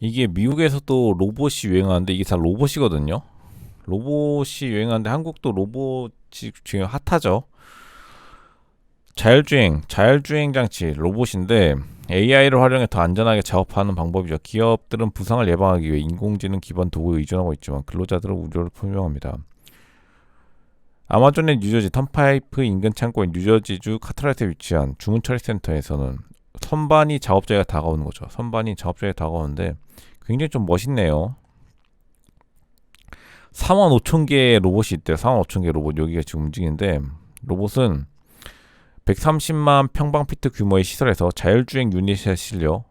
이게 미국에서도 로봇이 유행하는데 이게 다 로봇이거든요. 로봇이 유행하는데 한국도 로봇이 지금 핫하죠. 자율주행 장치 로봇인데 AI를 활용해 더 안전하게 작업하는 방법이죠. 기업들은 부상을 예방하기 위해 인공지능 기반 도구에 의존하고 있지만 근로자들은 우려를 표명합니다. 아마존의 뉴저지 턴파이프 인근 창고인 뉴저지주 카트라이트에 위치한 주문 처리 센터에서는 선반이 작업자가 다가오는 거죠. 선반이 작업자가 다가오는데 굉장히 좀 멋있네요. 4만 5천 개의 로봇이 있대요. 4만 5천 개 로봇 여기가 지금 움직이는데 로봇은 130만 평방피트 규모의 시설에서 자율주행 유닛에 실려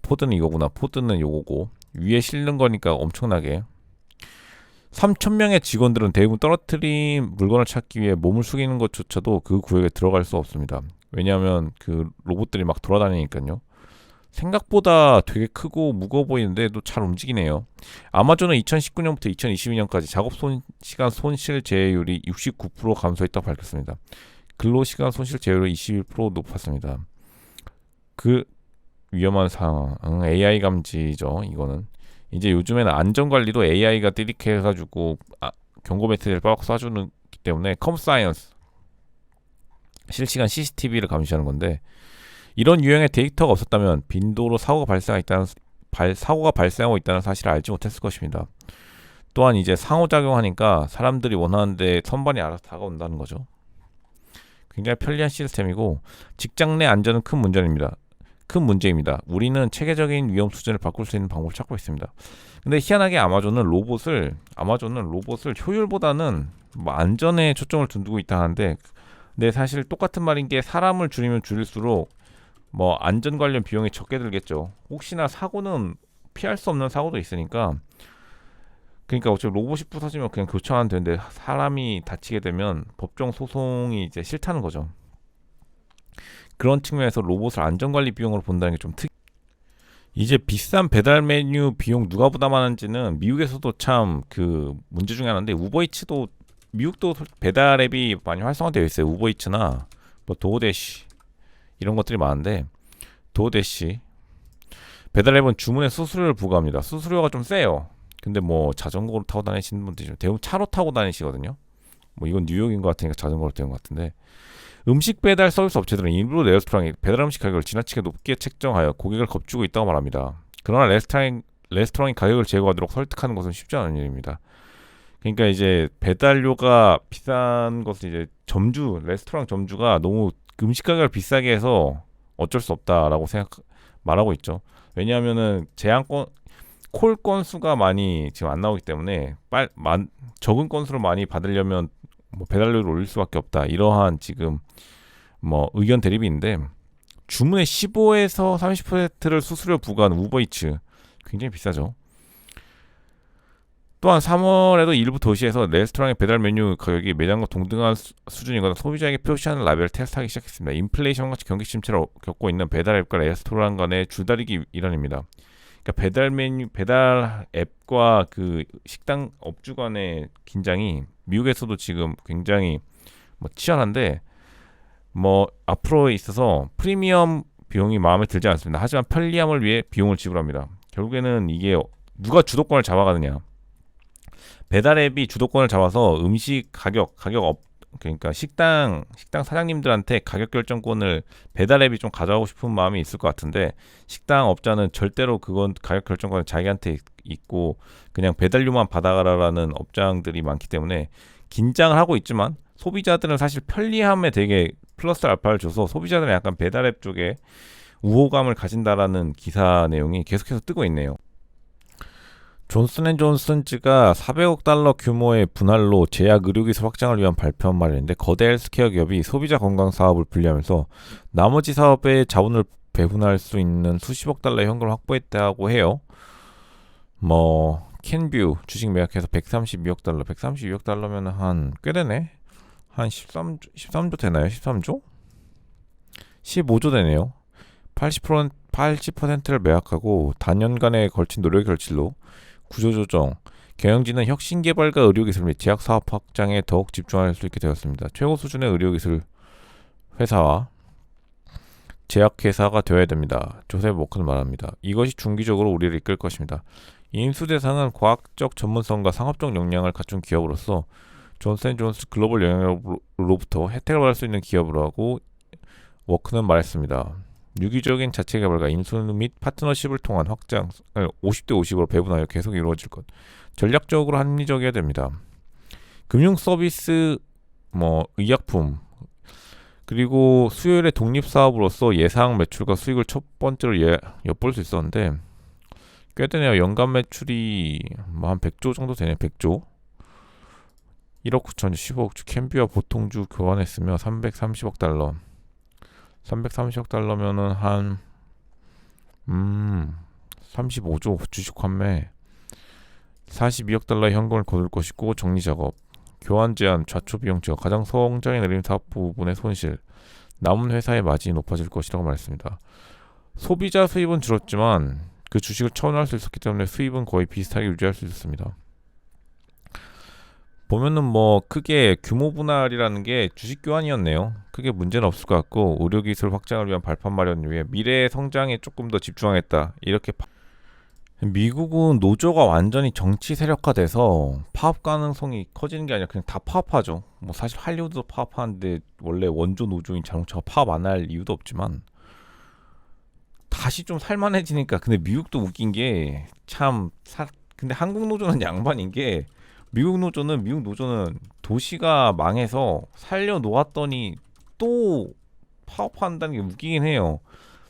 포드는 이거구나. 포드는 요거고 위에 실는 거니까 엄청나게 3,000명의 직원들은 대부분 떨어뜨린 물건을 찾기 위해 몸을 숙이는 것조차도 그 구역에 들어갈 수 없습니다. 왜냐하면 그 로봇들이 막 돌아다니니까요. 생각보다 되게 크고 무거워 보이는데 또 잘 움직이네요. 아마존은 2019년부터 2022년까지 시간 손실 제외율이 69% 감소했다고 밝혔습니다. 근로시간 손실 제외율이 21% 높았습니다. 그 위험한 상황, AI 감지죠. 이거는 이제 요즘에는 안전관리도 AI가 띠릭해가지고 경고 메시지를 빠박 쏴주는 때문에 컴사이언스 실시간 CCTV를 감시하는 건데 이런 유형의 데이터가 없었다면 빈도로 사고가 발생하고 있다는 사실을 알지 못했을 것입니다. 또한 이제 상호작용하니까 사람들이 원하는데 선반이 알아서 다가온다는 거죠. 굉장히 편리한 시스템이고 직장 내 안전은 큰 문제입니다. 우리는 체계적인 위험 수준을 바꿀 수 있는 방법을 찾고 있습니다. 근데 희한하게 아마존은 로봇을 효율보다는 뭐 안전에 초점을 두고 있다 하는데 근데 사실 똑같은 말인 게 사람을 줄이면 줄일수록 뭐 안전 관련 비용이 적게 들겠죠. 혹시나 사고는 피할 수 없는 사고도 있으니까 그러니까 어차피 로봇이 부서지면 그냥 교체하면 되는데 사람이 다치게 되면 법정 소송이 이제 싫다는 거죠. 그런 측면에서 로봇을 안전관리 비용으로 본다는 게 좀 이제 비싼 배달 메뉴 비용 누가 부담하는지는 미국에서도 참 그 문제 중에 하나인데 우버이츠도 미국도 배달 앱이 많이 활성화되어 있어요. 우버이츠나 뭐 도어대시 이런 것들이 많은데 도어대시 배달 앱은 주문에 수수료를 부과합니다. 수수료가 좀 세요. 근데 뭐 자전거로 타고 다니시는 분들이 대부분 차로 타고 다니시거든요. 뭐 이건 뉴욕인 것 같으니까 자전거로 되는 것 같은데 음식 배달 서비스 업체들은 일부 레스토랑이 배달 음식 가격을 지나치게 높게 책정하여 고객을 겁주고 있다고 말합니다. 그러나 레스토랑이 가격을 제고하도록 설득하는 것은 쉽지 않은 일입니다. 그러니까 이제 배달료가 비싼 것을 이제 레스토랑 점주가 너무 음식 가격을 비싸게 해서 어쩔 수 없다라고 말하고 있죠. 왜냐하면은 콜 건수가 많이 지금 안 나오기 때문에 적은 건수를 많이 받으려면 뭐 배달료를 올릴 수밖에 없다. 이러한 지금 뭐 의견 대립이 있는데 주문의 15에서 30%를 수수료 부과하는 우버이츠 굉장히 비싸죠. 또한 3월에도 일부 도시에서 레스토랑의 배달 메뉴 가격이 매장과 동등한 수준이거나 소비자에게 표시하는 라벨을 테스트하기 시작했습니다. 인플레이션과 경기 침체를 겪고 있는 배달 앱과 레스토랑 간의 줄다리기 일환입니다. 그러니까 배달 앱과 그 식당 업주 간의 긴장이 미국에서도 지금 굉장히 뭐 치열한데 뭐 앞으로 있어서 프리미엄 비용이 마음에 들지 않습니다. 하지만 편리함을 위해 비용을 지불합니다. 결국에는 이게 누가 주도권을 잡아가느냐. 배달 앱이 주도권을 잡아서 음식 그러니까 식당 사장님들한테 가격 결정권을 배달 앱이 좀 가져가고 싶은 마음이 있을 것 같은데 식당 업자는 절대로 그건 가격 결정권을 자기한테 있고 그냥 배달료만 받아가라라는 업장들이 많기 때문에 긴장을 하고 있지만 소비자들은 사실 편리함에 되게 플러스 알파를 줘서 소비자들은 약간 배달 앱 쪽에 우호감을 가진다라는 기사 내용이 계속해서 뜨고 있네요. 존슨앤존슨즈가 400억 달러 규모의 분할로 제약 의료기술 확장을 위한 발표한 말인데 거대 헬스케어 기업이 소비자 건강 사업을 분리하면서 나머지 사업에 자본을 배분할 수 있는 수십억 달러의 현금을 확보했다고 해요. 뭐 캔뷰 주식 매각해서 132억 달러, 132억 달러면 한 꽤 되네. 한 13조 되나요? 13조? 15조 되네요. 80%를 매각하고 단연간에 걸친 노력의 결실로 구조조정, 경영진은 혁신개발과 의료기술 및 제약사업 확장에 더욱 집중할 수 있게 되었습니다. 최고 수준의 의료기술 회사와 제약회사가 되어야 됩니다. 조셉 워크는 말합니다. 이것이 중기적으로 우리를 이끌 것입니다. 인수대사는 과학적 전문성과 상업적 역량을 갖춘 기업으로서 존슨앤존스 글로벌 영향력으로부터 혜택을 받을 수 있는 기업으로 하고 워크는 말했습니다. 유기적인 자체 개발과 인수 및 파트너십을 통한 확장을 50대 50으로 배분하여 계속 이루어질 것. 전략적으로 합리적이어야 됩니다. 금융 서비스, 의약품, 그리고 수요일의 독립 사업으로서 예상 매출과 수익을 첫 번째로 엿볼 수 있었는데 꽤 되네요. 연간 매출이 한 100조 정도 되네. 100조. 1억 9천주, 15억 주 캠비와 보통주 교환했으며 330억 달러. 330억 달러면은 한 35조 주식 판매, 42억 달러의 현금을 거둘 것이고 정리 작업, 교환 제한, 좌초 비용 제어, 가장 성장에 내린 사업 부분의 손실, 남은 회사의 마진이 높아질 것이라고 말했습니다. 소비자 수입은 줄었지만 그 주식을 처분할 수 있었기 때문에 수입은 거의 비슷하게 유지할 수 있었습니다. 보면은 크게 규모 분할이라는 게 주식 교환이었네요. 크게 문제는 없을 것 같고 의료기술 확장을 위한 발판 마련 위해 미래의 성장에 조금 더 집중하겠다. 이렇게 미국은 노조가 완전히 정치 세력화돼서 파업 가능성이 커지는 게 아니라 그냥 다 파업하죠. 사실 할리우드도 파업하는데 원래 원조 노조인 자동차가 파업 안 할 이유도 없지만 다시 좀 살만해지니까. 근데 미국도 웃긴 게 근데 한국 노조는 양반인 게 미국 노조는 도시가 망해서 살려 놓았더니 또 파업한다는 게 웃기긴 해요.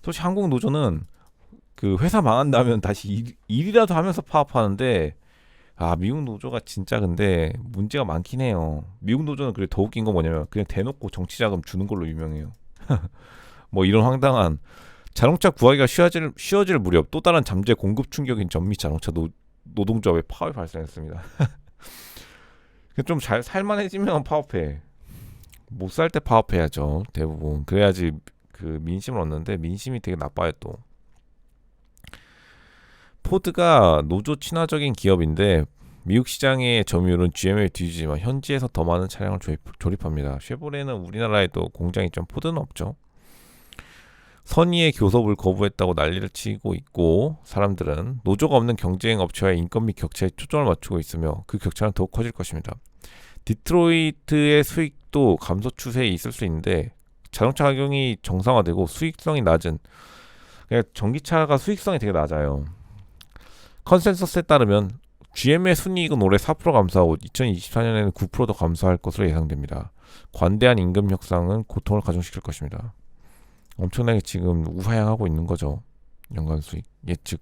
솔직히 한국 노조는 그 회사 망한다면 다시 일이라도 하면서 파업하는데 미국 노조가 진짜 근데 문제가 많긴 해요. 미국 노조는 그래 더 웃긴 건 뭐냐면 그냥 대놓고 정치 자금 주는 걸로 유명해요. 이런 황당한 자동차 구하기가 쉬워질 무렵 또 다른 잠재 공급 충격인 전미 자동차 노동조합의 파업이 발생했습니다. 좀 잘 살만해지면 파업해. 못 살 때 파업해야죠. 대부분. 그래야지 그 민심을 얻는데 민심이 되게 나빠요 또. 포드가 노조 친화적인 기업인데 미국 시장의 점유율은 GM에 뒤지지만 현지에서 더 많은 차량을 조립합니다. 쉐보레는 우리나라에도 공장이 있지만 포드는 없죠. 선의의 교섭을 거부했다고 난리를 치고 있고 사람들은 노조가 없는 경쟁 업체와의 인건비 격차에 초점을 맞추고 있으며 그 격차는 더욱 커질 것입니다. 디트로이트의 수익도 감소 추세에 있을 수 있는데 자동차 가격이 정상화되고 수익성이 낮은 전기차가 수익성이 되게 낮아요. 컨센서스에 따르면 GM의 순이익은 올해 4% 감소하고 2024년에는 9% 더 감소할 것으로 예상됩니다. 관대한 임금 협상은 고통을 가중시킬 것입니다. 엄청나게 지금 우하향하고 있는 거죠. 연간 수익 예측.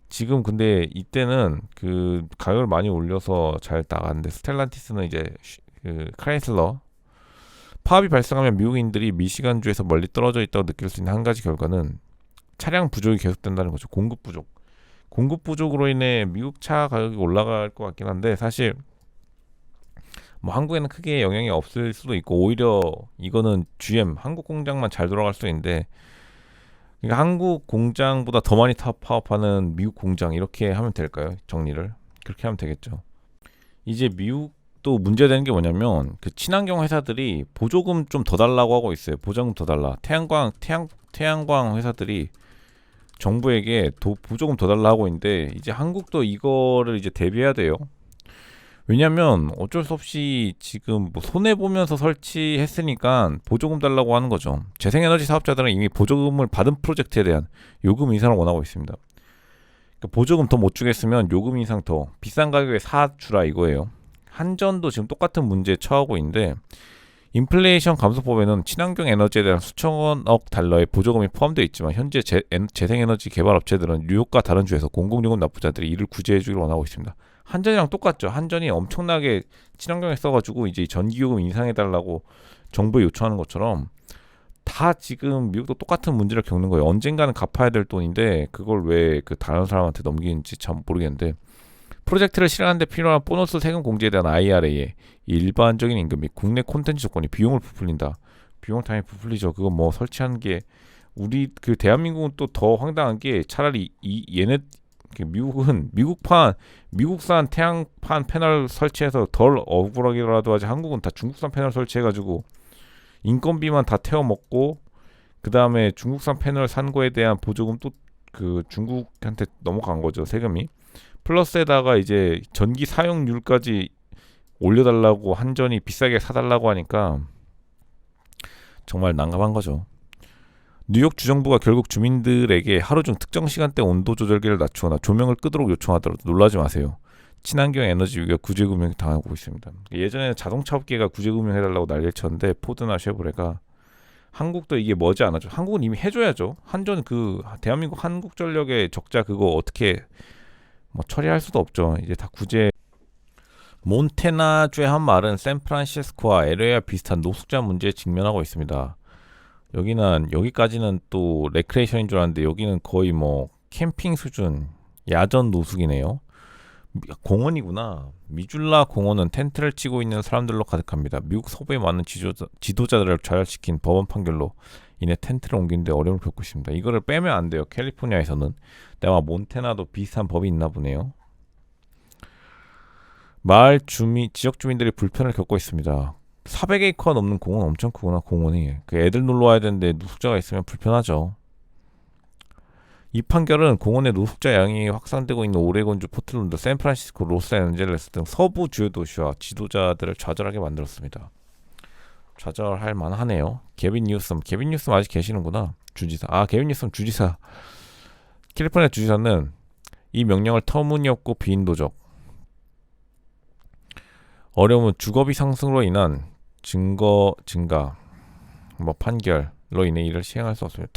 지금 근데 이때는 그 가격을 많이 올려서 잘 나가는데 스텔란티스는 이제 그 크라이슬러 파업이 발생하면 미국인들이 미시간주에서 멀리 떨어져 있다고 느낄 수 있는 한 가지 결과는 차량 부족이 계속된다는 거죠. 공급 부족으로 인해 미국 차 가격이 올라갈 것 같긴 한데 사실 한국에는 크게 영향이 없을 수도 있고 오히려 이거는 GM 한국 공장만 잘 돌아갈 수도 있는데 그러니까 한국 공장보다 더 많이 파업하는 미국 공장 이렇게 하면 될까요? 정리를 그렇게 하면 되겠죠. 이제 미국도 문제되는 게 뭐냐면 그 친환경 회사들이 보조금 좀 더 달라고 하고 있어요. 보조금 더 달라. 태양광 회사들이 정부에게 보조금 더 달라고 하고 있는데 이제 한국도 이거를 이제 대비해야 돼요. 왜냐면 어쩔 수 없이 지금 손해 보면서 설치했으니까 보조금 달라고 하는 거죠. 재생에너지 사업자들은 이미 보조금을 받은 프로젝트에 대한 요금 인상을 원하고 있습니다. 그러니까 보조금 더 못 주겠으면 요금 인상 더 비싼 가격에 사주라 이거예요. 한전도 지금 똑같은 문제에 처하고 있는데 인플레이션 감소법에는 친환경 에너지에 대한 수천억 달러의 보조금이 포함되어 있지만 현재 재생에너지 개발 업체들은 뉴욕과 다른 주에서 공공요금 납부자들이 이를 구제해주기를 원하고 있습니다. 한전이랑 똑같죠. 한전이 엄청나게 친환경에 써가지고 이제 전기요금 인상해달라고 정부에 요청하는 것처럼 다 지금 미국도 똑같은 문제를 겪는 거예요. 언젠가는 갚아야 될 돈인데 그걸 왜 그 다른 사람한테 넘기는지 참 모르겠는데 프로젝트를 실행하는 데 필요한 보너스 세금 공제에 대한 IRA에 일반적인 임금 및 국내 콘텐츠 조건이 비용을 부풀린다. 비용 당연히 부풀리죠. 그거 설치하는 게 우리 그 대한민국은 또 더 황당한 게 차라리 얘네 미국은 미국산 태양판 패널 설치해서 덜 억울하게라도 하지 한국은 다 중국산 패널 설치해가지고 인건비만 다 태워 먹고 그 다음에 중국산 패널 산 거에 대한 보조금 또 그 중국한테 넘어간 거죠, 세금이. 플러스에다가 이제 전기 사용률까지 올려달라고 한전이 비싸게 사달라고 하니까 정말 난감한 거죠. 뉴욕 주정부가 결국 주민들에게 하루 중 특정 시간대 온도 조절기를 낮추거나 조명을 끄도록 요청하더라도 놀라지 마세요. 친환경 에너지 위기가 구제금융이 당하고 있습니다. 예전에는 자동차 업계가 구제금융 해달라고 난리를 쳤는데 포드나 쉐보레가, 한국도 이게 머지않았죠. 한국은 이미 해줘야죠. 한전 그 대한민국 한국전력의 적자 그거 어떻게 뭐 처리할 수도 없죠. 이제 다 구제. 몬태나주의 한 마을은 샌프란시스코와 LA와 비슷한 노숙자 문제에 직면하고 있습니다. 여기까지는 또 레크레이션인 줄 알았는데 여기는 거의 뭐 캠핑 수준 야전 노숙이네요. 공원이구나. 미줄라 공원은 텐트를 치고 있는 사람들로 가득합니다. 미국 서부의 많은 지도자들을 좌절시킨 법원 판결로 인해 텐트를 옮기는데 어려움을 겪고 있습니다. 이거를 빼면 안 돼요. 캘리포니아에서는. 근데 아마 몬태나도 비슷한 법이 있나 보네요. 지역 주민들이 불편을 겪고 있습니다. 400에이커가 넘는 공원 엄청 크구나. 공원이 그 애들 놀러 와야 되는데 노숙자가 있으면 불편하죠. 이 판결은 공원의 노숙자 양이 확산되고 있는 오레곤주, 포틀랜드, 샌프란시스코, 로스앤젤레스 등 서부 주요 도시와 지도자들을 좌절하게 만들었습니다. 좌절할 만하네요. 게빈 뉴섬 아직 계시는구나. 주지사. 게빈 뉴섬 주지사. 캘리포니아 주지사는 이 명령을 터무니없고 비인도적, 어려움은 주거비 상승으로 인한 증거 증가, 판결로 인해 이를 시행할 수 없습니다.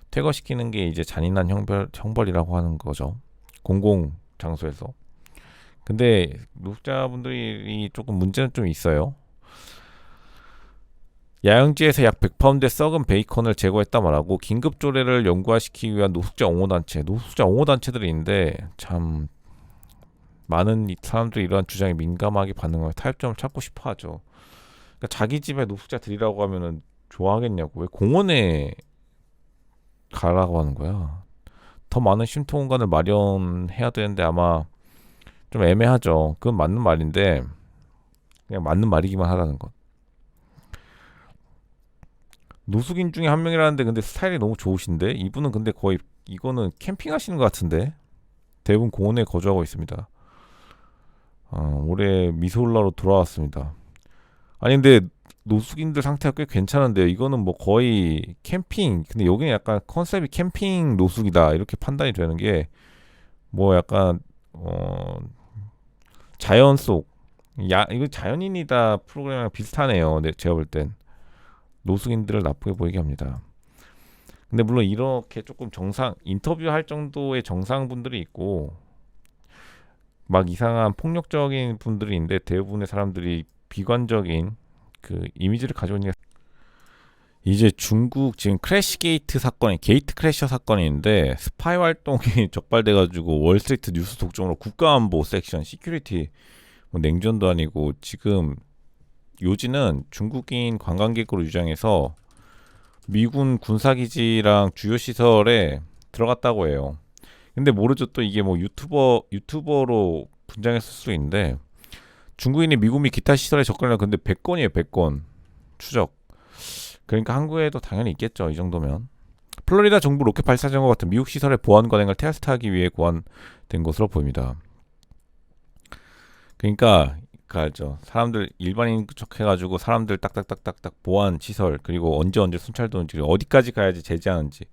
퇴거시키는 게 이제 잔인한 형벌이라고 하는 거죠. 공공 장소에서. 근데 노숙자분들이 조금 문제는 좀 있어요. 야영지에서 약 100파운드의 썩은 베이컨을 제거했다 말하고 긴급 조례를 영구화시키기 위한 노숙자 옹호단체들이 있는데 참 많은 사람들이 이러한 주장에 민감하게 반응하며 타협점을 찾고 싶어하죠. 그러니까 자기 집에 노숙자 들이라고 하면은 좋아하겠냐고. 왜 공원에 가라고 하는 거야. 더 많은 쉼터 공간을 마련해야 되는데 아마 좀 애매하죠. 그건 맞는 말인데 그냥 맞는 말이기만 하다는 것. 노숙인 중에 한 명이라는데 근데 스타일이 너무 좋으신데 이분은 근데 거의 이거는 캠핑하시는 것 같은데 대부분 공원에 거주하고 있습니다. 올해 미소올라로 돌아왔습니다. 아니 근데 노숙인들 상태가 꽤 괜찮은데요. 이거는 뭐 거의 캠핑. 근데 여기는 약간 컨셉이 캠핑 노숙이다 이렇게 판단이 되는 게 뭐 약간 자연 속 이거 자연인이다 프로그램이랑 비슷하네요. 네, 제가 볼 땐 노숙인들을 나쁘게 보이게 합니다. 근데 물론 이렇게 조금 인터뷰할 정도의 정상분들이 있고 막 이상한 폭력적인 분들이 있는데 대부분의 사람들이 비관적인 그 이미지를 가지고 있는 게 이제 중국 지금 게이트 크래셔 사건이 있는데 스파이 활동이 적발돼가지고 월스트리트 뉴스 독점으로 국가안보 섹션 시큐리티 냉전도 아니고 지금 요지는 중국인 관광객으로 유장해서 미군 군사기지랑 주요 시설에 들어갔다고 해요. 근데 모르죠. 또 이게 뭐 유튜버로 분장했을 수 있는데 중국인이 미군 및 기타 시설에 접근하려 근데 100건이에요. 100건 추적. 그러니까 한국에도 당연히 있겠죠. 이 정도면. 플로리다 정부 로켓 발사장과 같은 미국 시설의 보안 관행을 테스트하기 위해 고안된 것으로 보입니다. 그러니까 알죠. 사람들 일반인 척해가지고 사람들 딱딱딱딱딱 보안 시설 그리고 언제 순찰도는지 어디까지 가야지 제지하는지.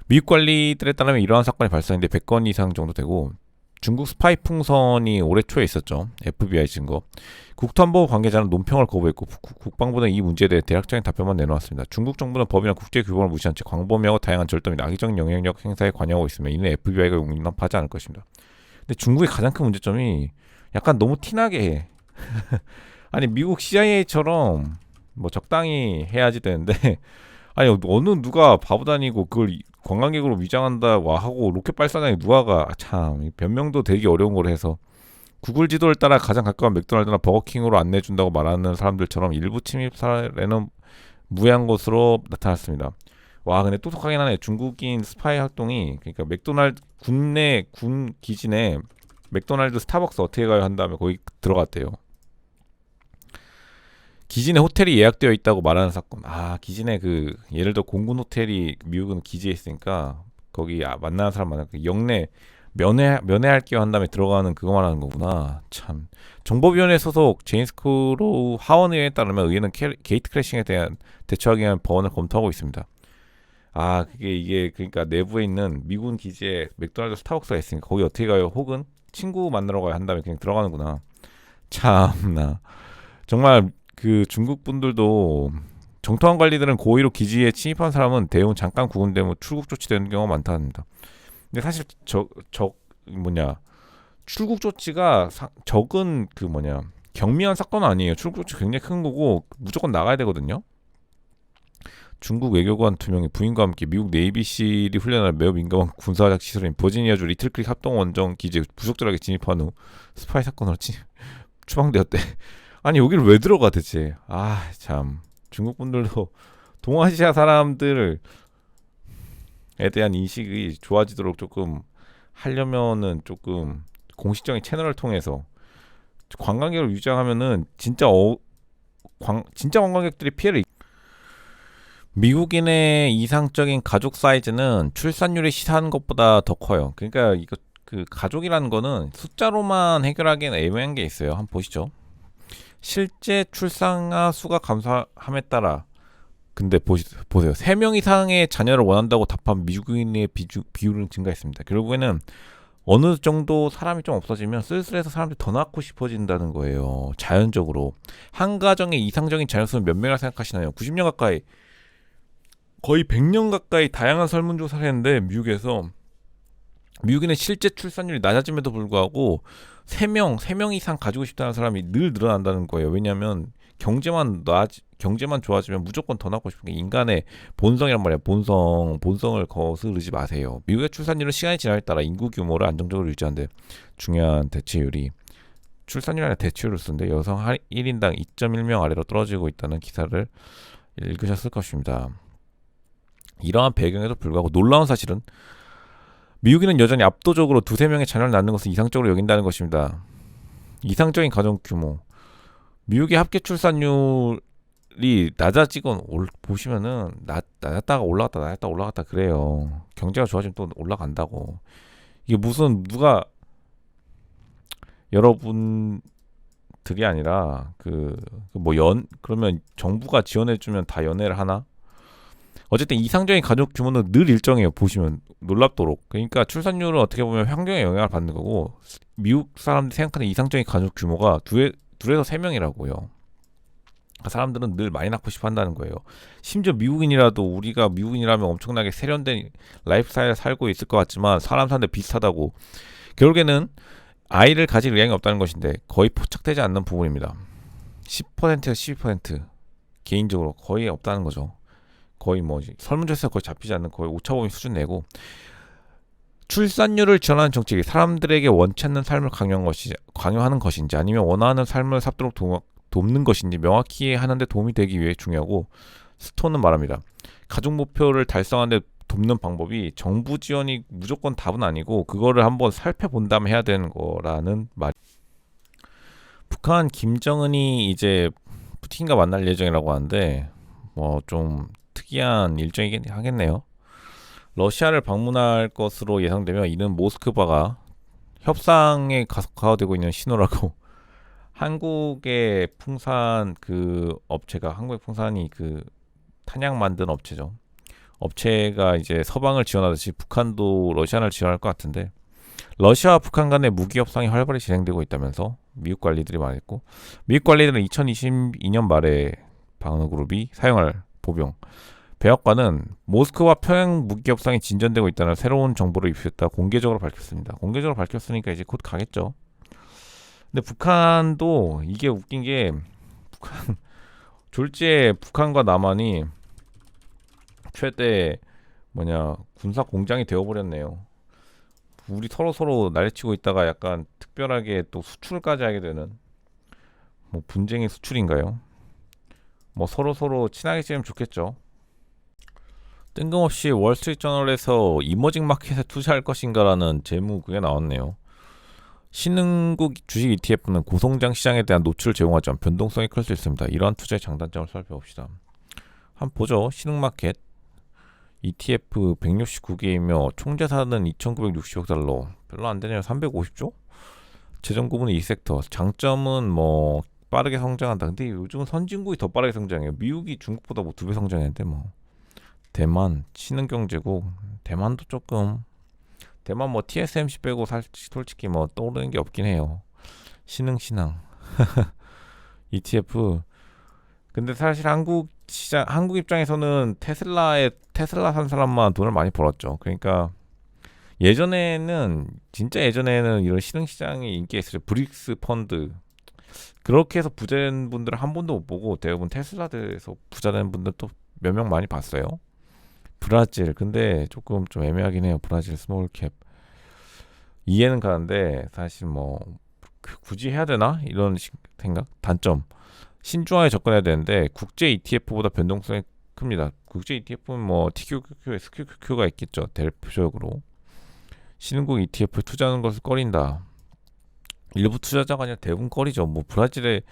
미국 관리들에 따르면 이러한 사건이 발생했는데 100건 이상 정도 되고 중국 스파이 풍선이 올해 초에 있었죠. FBI 증거. 국토안보 관계자는 논평을 거부했고 국방부는 이 문제에 대해 대략적인 답변만 내놓았습니다. 중국 정부는 법이나 국제 규범을 무시한 채 광범위하고 다양한 절도 및 악의적 영향력 행사에 관여하고 있으며 이는 FBI가 용납하지 않을 것입니다. 근데 중국의 가장 큰 문제점이 약간 너무 티나게 해. 아니 미국 CIA처럼 뭐 적당히 해야지 되는데 아니 어느 누가 바보 다니고 그걸 관광객으로 위장한다 하고 로켓 발사장에 누가가 참 변명도 되게 어려운 걸 해서 구글 지도를 따라 가장 가까운 맥도날드나 버거킹으로 안내해준다고 말하는 사람들처럼 일부 침입 사례는 무해한 것으로 나타났습니다. 와 근데 똑똑하긴 하네. 중국인 스파이 활동이 그러니까 맥도날드 군 기지 내 맥도날드 스타벅스 어떻게 가요 한 다음에 거기 들어갔대요. 기진에 호텔이 예약되어 있다고 말하는 사건. 아, 기진에 그 예를 들어 공군 호텔이 미국은 기지에 있으니까 거기 만나는 사람 많아. 그 영내 면회할게요 한 다음에 들어가는 그거 말하는 거구나. 참. 정보위원회 소속 제임스 크로우 하원 의원에 따르면 의회는 게이트 크래싱에 대한 대처하기 위한 법안을 검토하고 있습니다. 아, 그게 이게 그러니까 내부에 있는 미군 기지에 맥도날드 스타벅스가 있으니까 거기 어떻게 가요? 혹은 친구 만나러 가요 한 다음에 그냥 들어가는구나. 참나. 정말 그 중국 분들도 정통한 관리들은 고의로 기지에 침입한 사람은 대부분 잠깐 구금되면 출국 조치되는 경우가 많답니다. 근데 사실 저 뭐냐 출국 조치가 적은 그 뭐냐 경미한 사건은 아니에요. 출국 조치 굉장히 큰 거고 무조건 나가야 되거든요. 중국 외교관 2명이 부인과 함께 미국 네이비실이 훈련할 매우 민감한 군사적 시설인 버지니아주 리틀크릭 합동원정 기지에 부속절하게 진입한 후 스파이 사건으로 추방되었대. 아니 여기를 왜 들어가 대체? 아 참 중국 분들도 동아시아 사람들에 대한 인식이 좋아지도록 조금 하려면은 조금 공식적인 채널을 통해서 관광객을 유치하면은 진짜 관광객들이 피해를 미국인의 이상적인 가족 사이즈는 출산율이 시사하는 것보다 더 커요. 그러니까 이거 그 가족이라는 거는 숫자로만 해결하기엔 애매한 게 있어요. 한번 보시죠. 실제 출산아 수가 감소함에 따라 근데 보세요. 3명 이상의 자녀를 원한다고 답한 미국인의 비율은 증가했습니다. 결국에는 어느 정도 사람이 좀 없어지면 쓸쓸해서 사람들이 더 낳고 싶어진다는 거예요. 자연적으로. 한 가정의 이상적인 자녀 수는 몇 명이라 생각하시나요? 90년 가까이 거의 100년 가까이 다양한 설문조사를 했는데 미국인의 실제 출산율이 낮아짐에도 불구하고 3명 이상 가지고 싶다는 사람이 늘 늘어난다는 거예요. 왜냐하면 경제만 좋아지면 무조건 더 낳고 싶은 게 인간의 본성이란 말이에요. 본성을 거스르지 마세요. 미국의 출산율은 시간이 지남에 따라 인구 규모를 안정적으로 유지하는데 중요한 대체율이 출산율 아니라 대체율을 쓰는데 여성 1인당 2.1명 아래로 떨어지고 있다는 기사를 읽으셨을 것입니다. 이러한 배경에도 불구하고 놀라운 사실은 미국인은 여전히 압도적으로 2-3명의 자녀를 낳는 것을 이상적으로 여긴다는 것입니다. 이상적인 가정 규모. 미국의 합계 출산율이 낮아지건 보시면은 낮았다가 올라갔다 그래요. 경제가 좋아지면 또 올라간다고. 이게 무슨 누가 여러분들이 아니라 그러면 정부가 지원해주면 다 연애를 하나? 어쨌든 이상적인 가족 규모는 늘 일정해요. 보시면 놀랍도록. 그러니까 출산율은 어떻게 보면 환경에 영향을 받는 거고 미국 사람들이 생각하는 이상적인 가족 규모가 둘에서 3명이라고요. 사람들은 늘 많이 낳고 싶어 한다는 거예요. 심지어 미국인이라도 우리가 미국인이라면 엄청나게 세련된 라이프 스타일을 살고 있을 것 같지만 사람 사는데 비슷하다고. 결국에는 아이를 가질 의향이 없다는 것인데 거의 포착되지 않는 부분입니다. 10%에서 12% 개인적으로 거의 없다는 거죠. 거의 설문조사에서 거의 잡히지 않는 거의 오차범위 수준 내고 출산율을 지원하는 정책이 사람들에게 원치 않는 삶을 강요하는 것인지 아니면 원하는 삶을 삽도록 돕는 것인지 명확히 하는데 도움이 되기 위해 중요하고 스톤은 말합니다. 가족 목표를 달성하는 데 돕는 방법이 정부 지원이 무조건 답은 아니고 그거를 한번 살펴본 다음에 해야 되는 거라는 말. 북한 김정은이 이제 푸틴과 만날 예정이라고 하는데 좀 특이한 일정이긴 하겠네요. 러시아를 방문할 것으로 예상되며 이는 모스크바가 협상에 가속화되고 있는 신호라고. 한국의 풍산이 그 탄약 만든 업체죠. 업체가 이제 서방을 지원하듯이 북한도 러시아를 지원할 것 같은데 러시아와 북한 간의 무기 협상이 활발히 진행되고 있다면서 미국 관리들이 말했고 미국 관리들은 2022년 말에 방어그룹이 사용할 보병 백악관은 모스크바 평양 무기 협상이 진전되고 있다는 새로운 정보를 입수했다 공개적으로 밝혔습니다. 공개적으로 밝혔으니까 이제 곧 가겠죠. 근데 북한도 이게 웃긴 게 졸지에 북한과 남한이 최대 군사 공장이 되어버렸네요. 우리 서로 날치고 있다가 약간 특별하게 또 수출까지 하게 되는 분쟁의 수출인가요? 서로 친하게 지내면 좋겠죠. 뜬금없이 월스트리트저널에서 이머징 마켓에 투자할 것인가라는 재무 그게 나왔네요. 신흥국 주식 ETF는 고성장 시장에 대한 노출을 제공하지만 변동성이 클 수 있습니다. 이러한 투자의 장단점을 살펴봅시다. 한번 보죠. 신흥마켓 ETF 169개이며 총자산은 2,960억 달러. 별로 안 되네요. 350조? 재정구분은 이 섹터. 장점은 뭐 빠르게 성장한다. 근데 요즘은 선진국이 더 빠르게 성장해요. 미국이 중국보다 뭐 2배 성장했는데 뭐. 대만 신흥경제국. 대만도 조금. 대만 뭐 TSMC 빼고 솔직히 뭐 떠오르는 게 없긴 해요. 신흥신앙 ETF. 근데 사실 한국 입장에서는 테슬라 산 사람만 돈을 많이 벌었죠. 그러니까 진짜 예전에는 이런 신흥시장이 인기가 있었죠. 브릭스 펀드. 그렇게 해서 부자 된 분들은 한 번도 못 보고 대부분 테슬라에서 부자 된 분들 또 몇 명 많이 봤어요. 브라질. 근데 조금 좀 애매하긴 해요. 브라질 스몰캡. 이해는 가는데 사실 뭐 굳이 해야 되나? 이런 생각. 단점. 신중하게 접근해야 되는데 국제 ETF보다 변동성이 큽니다. 국제 ETF는 뭐 TQQQ, SQQQ가 있겠죠. 대표적으로. 신흥국 ETF 투자하는 것을 꺼린다. 일부 투자자가 아니라 대부분 꺼리죠. 뭐 브라질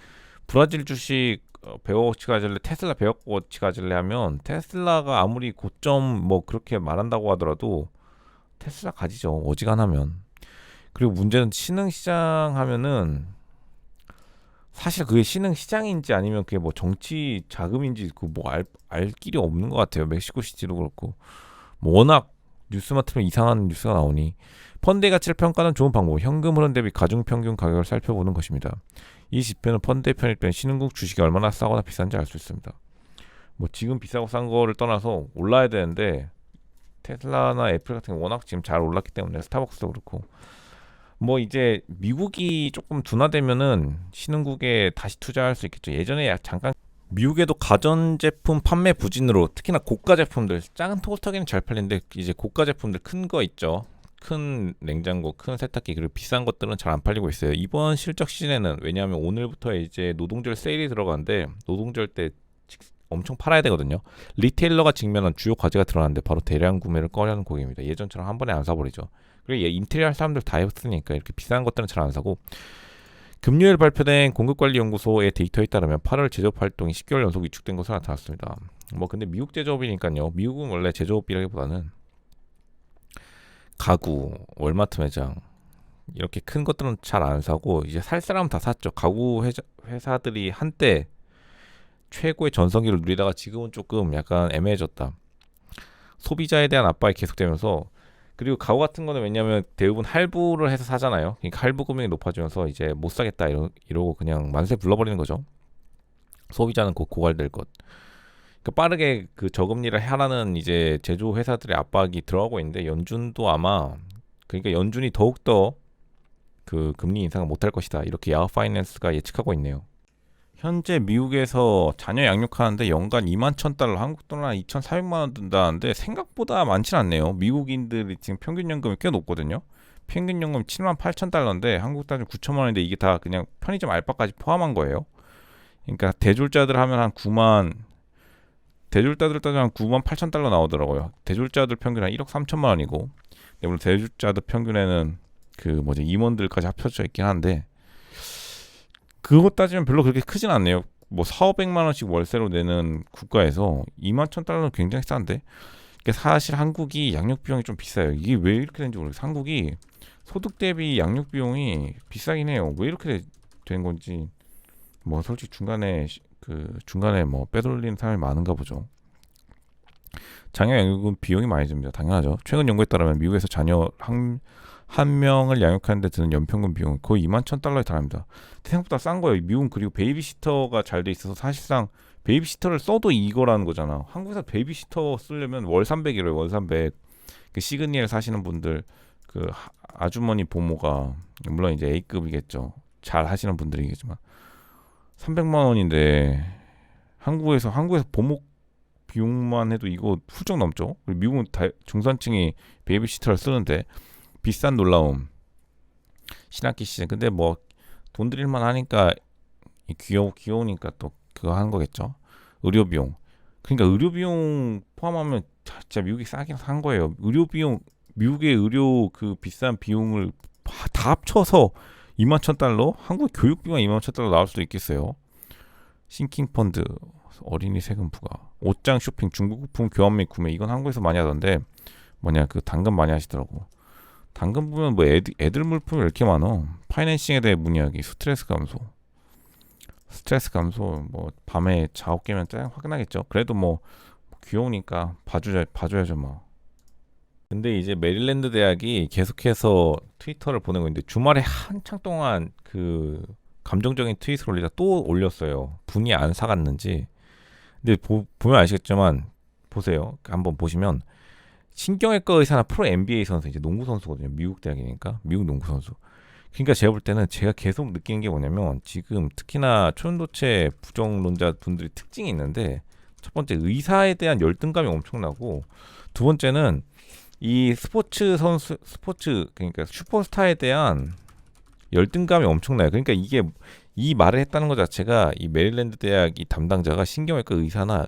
주식 100억어치 가질래, 테슬라 100억어치 가질래 하면 테슬라가 아무리 고점 뭐 그렇게 말한다고 하더라도 테슬라 가지죠. 어지간하면. 그리고 문제는 신흥시장 하면은 사실 그게 신흥시장인지 아니면 그게 뭐 정치 자금인지 그 뭐 알 길이 없는 것 같아요. 멕시코시티도 그렇고 뭐 워낙 뉴스만 틀면 이상한 뉴스가 나오니 펀드의 가치를 평가하는 좋은 방법. 현금 흐름 대비 가중평균 가격을 살펴보는 것입니다. 이 지표는 펀드의 편입된 신흥국 주식이 얼마나 싸거나 비싼지 알 수 있습니다. 뭐 지금 비싸고 싼 거를 떠나서 올라야 되는데 테슬라나 애플 같은 게 워낙 지금 잘 올랐기 때문에 스타벅스도 그렇고 뭐 이제 미국이 조금 둔화되면은 신흥국에 다시 투자할 수 있겠죠. 예전에 잠깐 미국에도 가전제품 판매 부진으로 특히나 고가 제품들 작은 토스터기는 잘 팔리는데 이제 고가 제품들 큰 거 있죠. 큰 냉장고, 큰 세탁기 그리고 비싼 것들은 잘 안 팔리고 있어요. 이번 실적 시즌에는 왜냐하면 오늘부터 이제 노동절 세일이 들어가는데 노동절 때 엄청 팔아야 되거든요. 리테일러가 직면한 주요 과제가 드러나는데 바로 대량 구매를 꺼려는 고객입니다. 예전처럼 한 번에 안 사버리죠. 그리고 인테리어 할 사람들 다 했으니까 이렇게 비싼 것들은 잘 안 사고 금요일 발표된 공급관리연구소의 데이터에 따르면 8월 제조업 활동이 10개월 연속 위축된 것으로 나타났습니다. 뭐 근데 미국 제조업이니까요. 미국은 원래 제조업이라기보다는 가구, 월마트 매장 이렇게 큰 것들은 잘 안 사고 이제 살 사람은 다 샀죠. 가구 회사들이 한때 최고의 전성기를 누리다가 지금은 조금 약간 애매해졌다. 소비자에 대한 압박이 계속되면서 그리고 가구 같은 거는 왜냐면 대부분 할부를 해서 사잖아요. 그러니까 할부 금액이 높아지면서 이제 못 사겠다 이러고 그냥 만세 불러버리는 거죠. 소비자는 곧 고갈될 것. 그러니까 빠르게 그 저금리를 하라는 이제 제조 회사들의 압박이 들어가고 있는데 연준도 아마 그러니까 연준이 더욱더 그 금리 인상을 못할 것이다. 이렇게 야후 파이낸스가 예측하고 있네요. 현재 미국에서 자녀 양육하는데 연간 21,000달러, 한국 돈으로 한 2,400만 원 든다는데 생각보다 많진 않네요. 미국인들이 지금 평균 연금이 꽤 높거든요. 평균 연금 78,000달러인데 한국 단위 9천만 원인데 이게 다 그냥 편의점 알바까지 포함한 거예요. 그러니까 대졸자들 하면 한 9만 대졸자들 따지면 한 9만 8천 달러 나오더라고요. 대졸자들 평균 한 1억 3천만 원이고 물론 대졸자들 평균에는 그 뭐지 임원들까지 합쳐져 있긴 한데 그거 따지면 별로 그렇게 크진 않네요. 뭐 4,500만 원씩 월세로 내는 국가에서 2만 1,000달러는 굉장히 싼데 그러니까 사실 한국이 양육 비용이 좀 비싸요. 이게 왜 이렇게 되는지 모르겠어요. 한국이 소득 대비 양육 비용이 비싸긴 해요. 왜 이렇게 된 건지 뭐 솔직히 중간에 뭐 빼돌리는 사람이 많은가 보죠. 자녀 양육은 비용이 많이 듭니다. 당연하죠. 최근 연구에 따르면 미국에서 자녀 한 명을 양육하는 데 드는 연평균 비용은 거의 21,000달러에 달합니다. 생각보다 싼 거예요. 미국은 그리고 베이비시터가 잘 돼 있어서 사실상 베이비시터를 써도 이거라는 거잖아. 한국에서 베이비시터 쓰려면 월 300이래요. 월 300. 그 시그니엘 사시는 분들 그 아주머니 보모가 물론 이제 A급이겠죠. 잘 하시는 분들이겠지만 300만 원인데 한국에서 보모 비용만 해도 이거 훌쩍 넘죠. 미국은 중산층이 베이비시터를 쓰는데 비싼 놀라움. 신학기 시즌. 근데 뭐 돈 들일만 하니까 귀여우니까 또 그거 하는 거겠죠. 의료 비용. 그러니까 의료 비용 포함하면 진짜 미국이 싸긴 산 거예요. 의료 비용 미국의 의료 그 비싼 비용을 다 합쳐서 21,000달러? 한국 교육비만 21,000달러 나올 수도 있겠어요. 싱킹펀드, 어린이 세금 부과, 옷장 쇼핑, 중국 부품 교환 및 구매, 이건 한국에서 많이 하던데 뭐냐 그 당근 많이 하시더라고. 당근 보면 뭐 애들 물품이 왜 이렇게 많어. 파이낸싱에 대해 문의하기, 스트레스 감소, 뭐 밤에 작업 깨면 짜증 확 나겠죠. 그래도 뭐 귀여우니까 봐줘야죠 뭐. 근데 이제 메릴랜드 대학이 계속해서 트위터를 보내고 있는데 주말에 한창 동안 그 감정적인 트윗을 올리다 또 올렸어요. 분이 안 사갔는지. 근데 보면 아시겠지만 보세요. 한번 보시면 신경외과 의사나 프로 NBA 선수, 이제 농구 선수거든요. 미국 대학이니까 미국 농구 선수. 그러니까 제가 볼 때는 제가 계속 느끼는 게 뭐냐면 지금 특히나 초년도체 부정론자 분들이 특징이 있는데, 첫 번째 의사에 대한 열등감이 엄청나고, 두 번째는 이 스포츠 그러니까 슈퍼스타에 대한 열등감이 엄청나요. 그러니까 이게 이 말을 했다는 것 자체가 이 메릴랜드 대학 이 담당자가 신경외과 의사나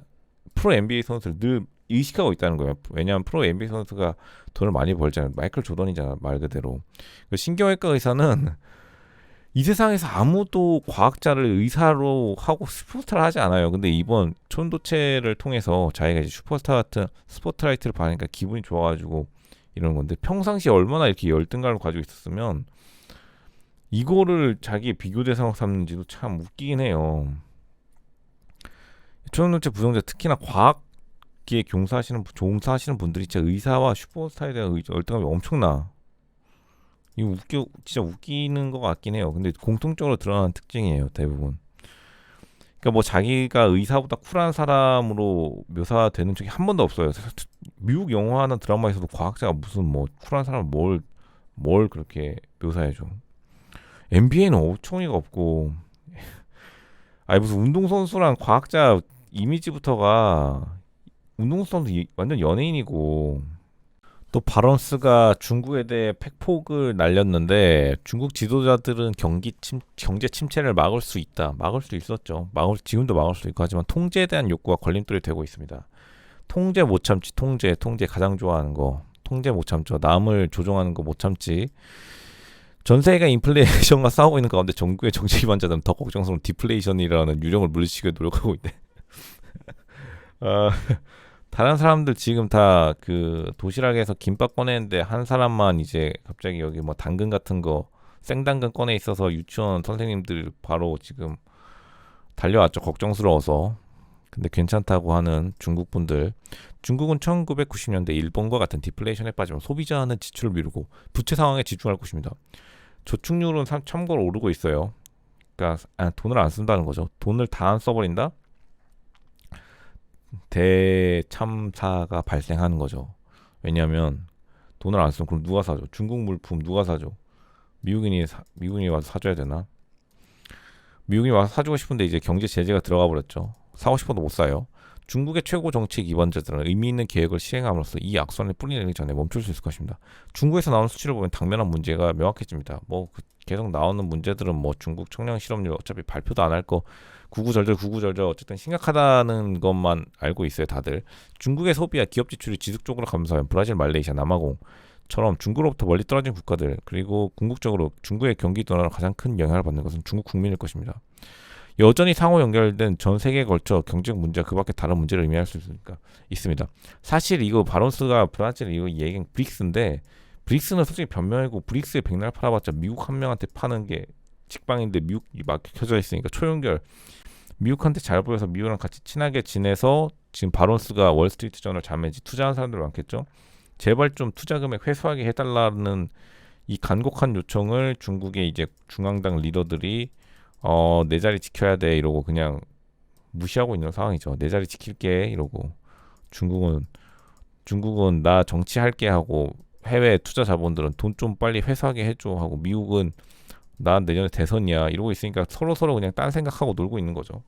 프로 NBA 선수를 늘 의식하고 있다는 거예요. 왜냐하면 프로 NBA 선수가 돈을 많이 벌잖아요. 마이클 조던이잖아, 말 그대로. 신경외과 의사는 이 세상에서 아무도 과학자를 의사로 하고 슈퍼스타를 하지 않아요. 근데 이번 초인도체를 통해서 자기가 이제 슈퍼스타 같은 스포트라이트를 받으니까 기분이 좋아가지고 이러는 건데, 평상시에 얼마나 이렇게 열등감을 가지고 있었으면 이거를 자기의 비교 대상으로 삼는지도 참 웃기긴 해요. 초인도체 부정자, 특히나 과학기에 종사하시는 분들이 진짜 의사와 슈퍼스타에 대한 열등감이 엄청나. 이거 진짜 웃기는 것 같긴 해요. 근데 공통적으로 드러나는 특징이에요, 대부분. 그러니까 뭐 자기가 의사보다 쿨한 사람으로 묘사되는 적이 한 번도 없어요. 미국 영화나 드라마에서도 과학자가 무슨 뭐 쿨한 사람을 뭘 그렇게 묘사해줘. NBA는 어처구니가 없고, 아니 무슨 운동선수랑 과학자 이미지부터가, 운동선수 완전 연예인이고, 또 바런스가 중국에 대해 팩폭을 날렸는데, 중국 지도자들은 경제 침체를 막을 수 있다. 막을 수 있었죠. 지금도 막을 수 있고, 하지만 통제에 대한 욕구가 걸림돌이 되고 있습니다. 통제 못 참지. 통제 가장 좋아하는 거. 통제 못 참죠. 남을 조종하는 거 못 참지. 전 세계가 인플레이션과 싸우고 있는 가운데 정부의 정책 기반자들은 더 걱정스러운 디플레이션이라는 유령을 물리치기 노력하고 있대. 다른 사람들 지금 다 그 도시락에서 김밥 꺼내는데, 한 사람만 이제 갑자기 여기 뭐 당근 같은 거, 생당근 꺼내 있어서 유치원 선생님들 바로 지금 달려왔죠. 걱정스러워서. 근데 괜찮다고 하는 중국 분들. 중국은 1990년대 일본과 같은 디플레이션에 빠지면 소비자는 지출을 미루고 부채 상황에 집중할 것입니다. 저축률은 참고로 오르고 있어요. 그러니까 돈을 안 쓴다는 거죠. 돈을 다 안 써버린다? 대참사가 발생하는 거죠. 왜냐하면 돈을 안 쓰면 그럼 누가 사죠? 중국 물품 누가 사죠? 미국인이 와서 사줘야 되나? 미국인이 와서 사주고 싶은데 이제 경제 제재가 들어가 버렸죠. 사고 싶어도 못 사요. 중국의 최고 정치 기반자들은 의미 있는 계획을 시행함으로써 이 악순환을 뿌리내리기 전에 멈출 수 있을 것입니다. 중국에서 나오는 수치를 보면 당면한 문제가 명확해집니다. 계속 나오는 문제들은 뭐 중국 청량 실업률 어차피 발표도 안 할 거 구구절절 어쨌든 심각하다는 것만 알고 있어요, 다들. 중국의 소비와 기업 지출이 지속적으로 감소하면 브라질, 말레이시아, 남아공처럼 중국으로부터 멀리 떨어진 국가들, 그리고 궁극적으로 중국의 경기 둔화로 가장 큰 영향을 받는 것은 중국 국민일 것입니다. 여전히 상호 연결된 전 세계에 걸쳐 경쟁 문제와 그 밖에 다른 문제를 의미할 수 있습니다. 사실 이거 바론스가 브라질 이거 얘기는 브릭스인데, 브릭스는 솔직히 변명이고, 브릭스에 백날 팔아봤자 미국 한 명한테 파는 게 직방인데 미국이 막 켜져 있으니까 초연결. 미국한테 잘 보여서 미국이랑 같이 친하게 지내서 지금 바론스가 월스트리트 저널 자매지 투자한 사람들 많겠죠. 제발 좀 투자 금액 회수하게 해달라는 이 간곡한 요청을 중국의 이제 중앙당 리더들이 내 자리 지켜야 돼 이러고 그냥 무시하고 있는 상황이죠. 내 자리 지킬게 이러고, 중국은 나 정치할게 하고, 해외 투자 자본들은 돈 좀 빨리 회수하게 해줘 하고, 미국은 나 내년에 대선이야 이러고 있으니까 서로 그냥 딴 생각하고 놀고 있는 거죠.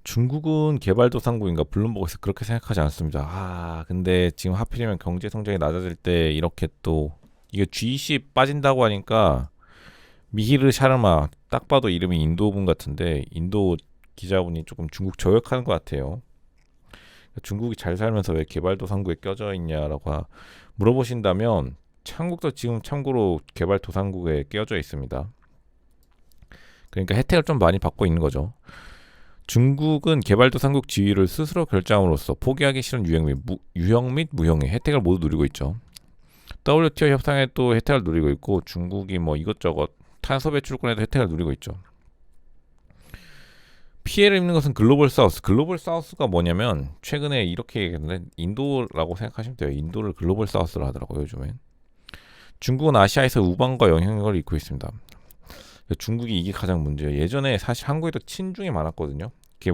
중국은 개발도상국인가 블룸버그에서 그렇게 생각하지 않습니다. 근데 지금 하필이면 경제 성장이 낮아질 때 이렇게 또 이게 G20 빠진다고 하니까, 미히르 샤르마, 딱 봐도 이름이 인도분 같은데 인도 기자분이 조금 중국 저격하는 것 같아요. 중국이 잘 살면서 왜 개발도상국에 껴져 있냐라고 물어보신다면, 한국도 지금 참고로 개발도상국에 끼워져 있습니다. 그러니까 혜택을 좀 많이 받고 있는 거죠. 중국은 개발도상국 지위를 스스로 결정함으로써 포기하기 싫은 유형 및 무형의 혜택을 모두 누리고 있죠. WTO 협상에 또 혜택을 누리고 있고, 중국이 뭐 이것저것 탄소 배출권에도 혜택을 누리고 있죠. 피해를 입는 것은 글로벌 사우스. 글로벌 사우스가 뭐냐면 최근에 이렇게 얘기했는데 인도라고 생각하시면 돼요. 인도를 글로벌 사우스로 하더라고요, 요즘엔. 중국은 아시아에서 우방과 영향력을 잃고 있습니다. 중국이 이게 가장 문제예요. 예전에 사실 한국에도 친중이 많았거든요. 그게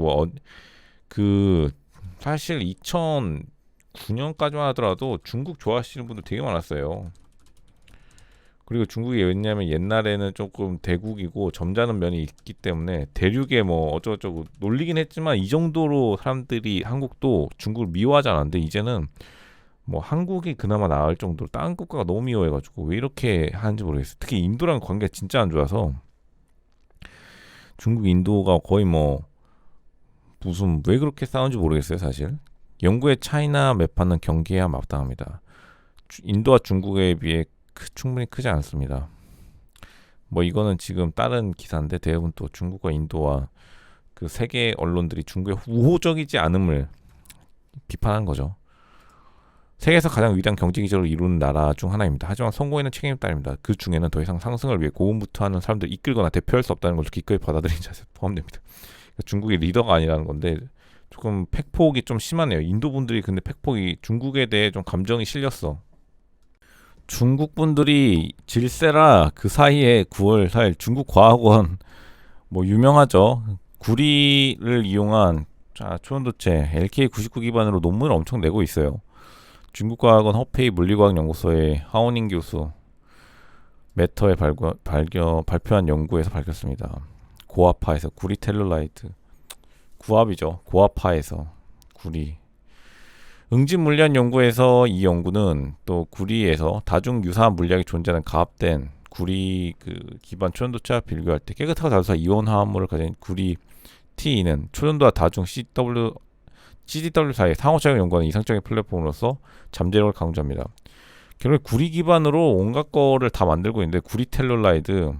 사실 2009년까지만 하더라도 중국 좋아하시는 분들 되게 많았어요. 그리고 중국이 왜냐면 옛날에는 조금 대국이고 점잖은 면이 있기 때문에 대륙에 뭐 어쩌고저쩌고 놀리긴 했지만 이 정도로 사람들이 한국도 중국을 미워하지 않았는데, 이제는 뭐 한국이 그나마 나을 정도로 다른 국가가 너무 미워해가지고 왜 이렇게 하는지 모르겠어요. 특히 인도랑 관계가 진짜 안 좋아서 중국 인도가 거의 뭐 무슨 왜 그렇게 싸우는지 모르겠어요, 사실. 영구의 차이나 매파는 경계해야 마땅합니다. 인도와 중국에 비해 충분히 크지 않습니다. 뭐 이거는 지금 다른 기사인데 대부분 또 중국과 인도와 그 세계 언론들이 중국의 우호적이지 않음을 비판한 거죠. 세계에서 가장 위대한 경제 기적을 이루는 나라 중 하나입니다. 하지만 성공에는 책임이 따릅니다. 그 중에는 더 이상 상승을 위해 고군분투하는 사람들을 이끌거나 대표할 수 없다는 걸 기꺼이 받아들이는 자세 포함됩니다. 그러니까 중국이 리더가 아니라는 건데 조금 팩폭이 좀 심하네요. 인도 분들이 근데 팩폭이 중국에 대해 좀 감정이 실렸어. 중국 분들이 질세라 그 사이에 9월 4일 중국 과학원 뭐 유명하죠. 구리를 이용한 초연도체 LK99 기반으로 논문을 엄청 내고 있어요. 중국과학원 허페이 물리과학연구소의 하오닝 교수 매터에 발표한 연구에서 밝혔습니다. 고압파에서 구리 텔룰라이트, 구압이죠. 고압파에서 구리. 응집물리학 연구에서 이 연구는 또 구리에서 다중 유사한 물리학이 존재하는 가압된 구리 기반 초연도체와 비교할 때 깨끗하고 다소사 이온 화합물을 가진 구리 T는 초연도와 다중 CDW 사이의 상호작용을 연구하는 이상적인 플랫폼으로서 잠재력을 강조합니다. 결국 구리 기반으로 온갖 거를 다 만들고 있는데 구리 텔룰라이드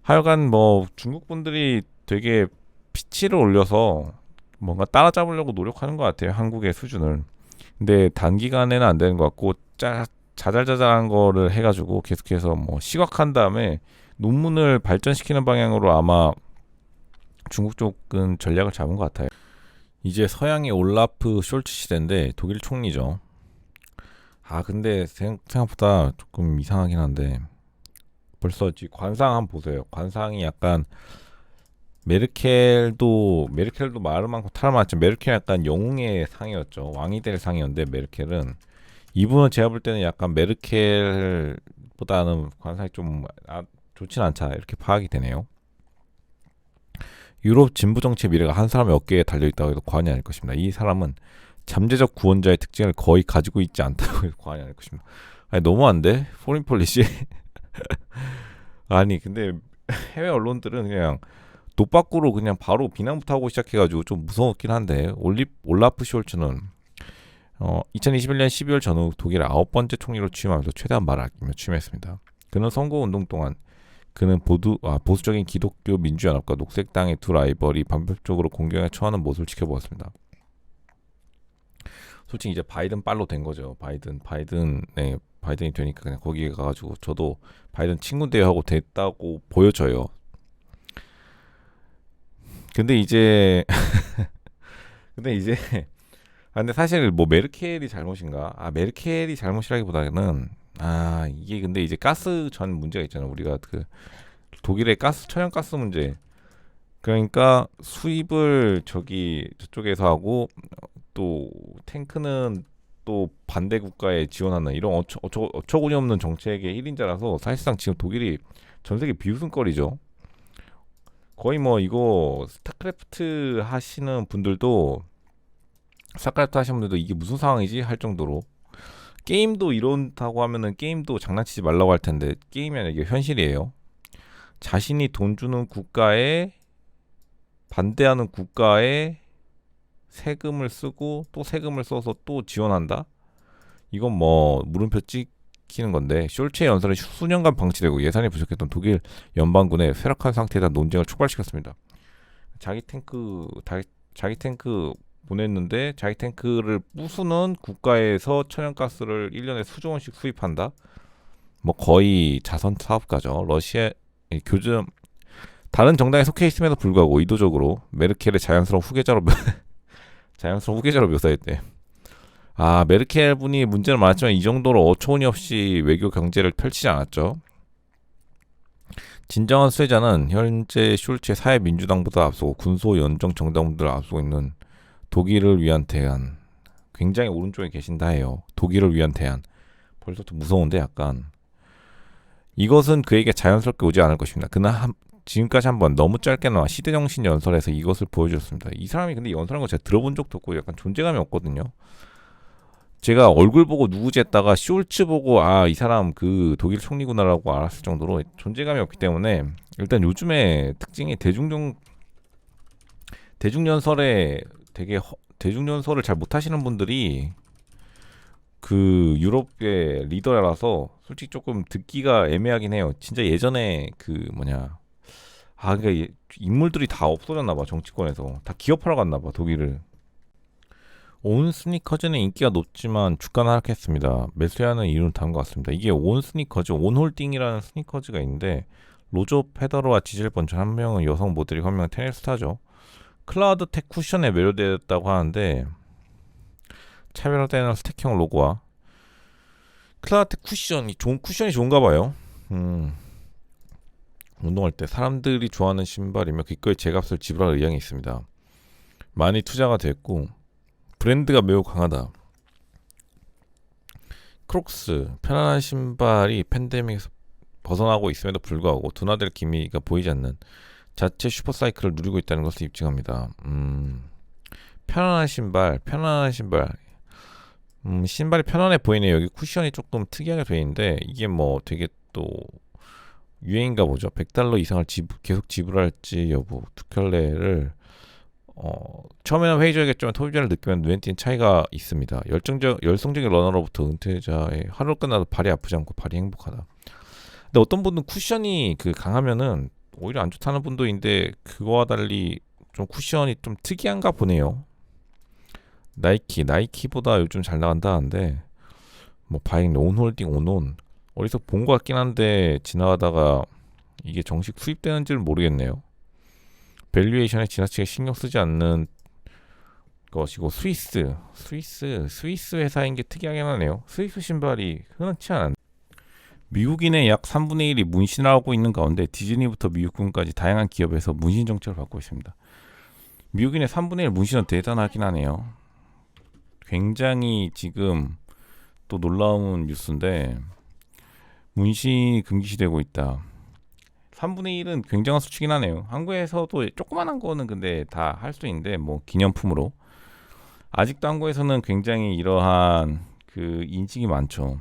하여간 뭐 중국 분들이 되게 피치를 올려서 뭔가 따라잡으려고 노력하는 것 같아요, 한국의 수준을. 근데 단기간에는 안 되는 것 같고 자잘자잘한 거를 해가지고 계속해서 뭐 시각한 다음에 논문을 발전시키는 방향으로 아마 중국 쪽은 전략을 잡은 것 같아요. 이제 서양의 올라프 숄츠 시대인데 독일 총리죠. 근데 생각보다 조금 이상하긴 한데 벌써 관상 한번 보세요. 관상이 약간 메르켈도 말을 많고 탈을 많지만 메르켈은 약간 영웅의 상이었죠. 왕이 될 상이었는데 메르켈은 이분은 제가 볼 때는 약간 메르켈보다는 관상이 좀 좋진 않다 이렇게 파악이 되네요. 유럽 진보 정치의 미래가 한 사람의 어깨에 달려있다고 해도 과언이 아닐 것입니다. 이 사람은 잠재적 구원자의 특징을 거의 가지고 있지 않다고 해도 과언이 아닐 것입니다. 아니 너무한데? 포린 폴리시? 아니 근데 해외 언론들은 그냥 노빠꾸로 그냥 바로 비난부터 하고 시작해가지고 좀 무서웠긴 한데 올라프 숄츠는 2021년 12월 전후 독일의 9번째 총리로 취임하면서 최대한 말을 아끼며 취임했습니다. 그는 선거운동 동안 그는 보수적인 기독교 민주연합과 녹색당의 두 라이벌이 반복적으로 공격에 처하는 모습을 지켜보았습니다. 솔직히 이제 바이든 빨로 된 거죠. 바이든이 되니까 그냥 거기에 가가지고 저도 바이든 친구인데요 하고 됐다고 보여져요. 근데 이제 근데 사실 뭐 메르켈이 잘못인가? 메르켈이 잘못이라기보다는 이게 근데 이제 가스 전 문제가 있잖아요. 우리가 독일의 천연가스 문제. 그러니까 수입을 저쪽에서 하고 또 탱크는 또 반대 국가에 지원하는 이런 어처구니 없는 정책의 1인자라서 사실상 지금 독일이 전 세계 비웃음거리죠. 거의 뭐 이거 스타크래프트 하시는 분들도 이게 무슨 상황이지 할 정도로, 게임도 이런다고 하면은 게임도 장난치지 말라고 할 텐데 게임이 아니라 이게 현실이에요. 자신이 돈 주는 국가에 반대하는 국가에 세금을 쓰고 또 세금을 써서 또 지원한다. 이건 뭐 물음표 찍히는 건데 숄츠의 연설은 수년간 방치되고 예산이 부족했던 독일 연방군의 쇠락한 상태에다 논쟁을 촉발시켰습니다. 자기 탱크 보냈는데 자기 탱크를 부수는 국가에서 천연가스를 1년에 수조 원씩 수입한다. 뭐 거의 자선 사업가죠. 러시아 교즘 다른 정당에 속해 있음에도 불구하고 의도적으로 메르켈의 자연스러운 후계자로 묘사했대. 아, 메르켈 분이 문제는 많았지만 이 정도로 어처구니 없이 외교 경제를 펼치지 않았죠. 진정한 수혜자는 현재 숄츠의 사회민주당보다 앞서고 군소 연정 정당들을 앞서고 있는 독일을 위한 대안. 굉장히 오른쪽에 계신다 해요. 독일을 위한 대안. 벌써부터 무서운데 약간. 이것은 그에게 자연스럽게 오지 않을 것입니다. 그러나 지금까지 한번 너무 짧게나마 시대정신 연설에서 이것을 보여줬습니다. 이 사람이 근데 연설한 거 제가 들어본 적도 없고 약간 존재감이 없거든요. 제가 얼굴 보고 누구지 했다가 숄츠 보고 아, 이 사람 그 독일 총리구나라고 알았을 정도로 존재감이 없기 때문에 일단 요즘에 특징이 대중연설에 대중연설을 잘 못하시는 분들이 그 유럽의 리더라서 솔직히 조금 듣기가 애매하긴 해요. 진짜 예전에 그 뭐냐 그러니까 인물들이 다 없어졌나 봐. 정치권에서 다 기업하러 갔나 봐. 독일을. 온 스니커즈는 인기가 높지만 주가는 하락했습니다. 매수하는 이유는 다른 것 같습니다. 이게 온 스니커즈, 온 홀딩이라는 스니커즈가 있는데 로저 페더러와 지젤 번처 한 명은 여성 모델이 한 명은 테니스 스타죠. 클라우드 텍 쿠션에 매료되었다고 하는데 차별화되는 스택형 로고와 클라우드 텍 쿠션이 좋은가 봐요. 운동할 때 사람들이 좋아하는 신발이며 기꺼이 제값을 지불할 의향이 있습니다. 많이 투자가 됐고 브랜드가 매우 강하다. 크록스, 편안한 신발이 팬데믹에서 벗어나고 있음에도 불구하고 둔화될 기미가 보이지 않는 자체 슈퍼사이클을 누리고 있다는 것을 입증합니다. 편안한 신발. 신발이 편안해 보이네요. 여기 쿠션이 조금 특이하게 되어 있는데 이게 뭐 되게 또 유행인가 보죠. $100 이상을 계속 지불할지 여부 두 켤레를 처음에는 회의적이겠지만 소비자를 느끼면 눈에 띄는 차이가 있습니다. 열성적인 러너로부터 은퇴자의 하루 끝나도 발이 아프지 않고 발이 행복하다. 근데 어떤 분은 쿠션이 그 강하면은 오히려 안 좋다는 분도 있는데 그거와 달리 좀 쿠션이 좀 특이한가 보네요. 나이키보다 요즘 잘 나간다 하는데 뭐 바잉 온홀딩 온온 어디서 본 것 같긴 한데 지나가다가 이게 정식 수입되는지는 모르겠네요. 밸류에이션에 지나치게 신경 쓰지 않는 것이고 스위스 회사인 게 특이하긴 하네요. 스위스 신발이 흔치 않은 미국인의 약 3분의 1이 문신을 하고 있는 가운데 디즈니부터 미국군까지 다양한 기업에서 문신 정책을 받고 있습니다. 미국인의 3분의 1 문신은 대단하긴 하네요. 굉장히 지금 또 놀라운 뉴스인데 문신이 금기시되고 있다. 3분의 1은 굉장한 수치긴 하네요. 한국에서도 조그만한 거는 근데 다 할 수 있는데 뭐 기념품으로 아직도 한국에서는 굉장히 이러한 그 인식이 많죠.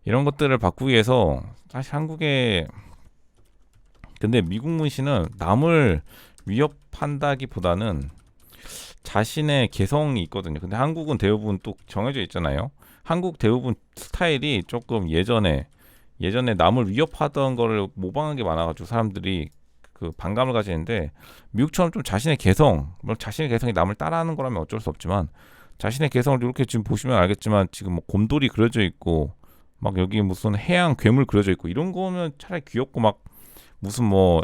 이런 것들을 바꾸기 위해서 사실 한국에 근데 미국 문신은 남을 위협한다기보다는 자신의 개성이 있거든요. 근데 한국은 대부분 또 정해져 있잖아요. 한국 대부분 스타일이 조금 예전에 남을 위협하던 거를 모방한 게 많아가지고 사람들이 그 반감을 가지는데 미국처럼 좀 자신의 개성이 남을 따라하는 거라면 어쩔 수 없지만 자신의 개성을 이렇게 지금 보시면 알겠지만 지금 뭐 곰돌이 그려져 있고 막 여기 무슨 해양 괴물 그려져 있고 이런 거면 차라리 귀엽고 막 무슨 뭐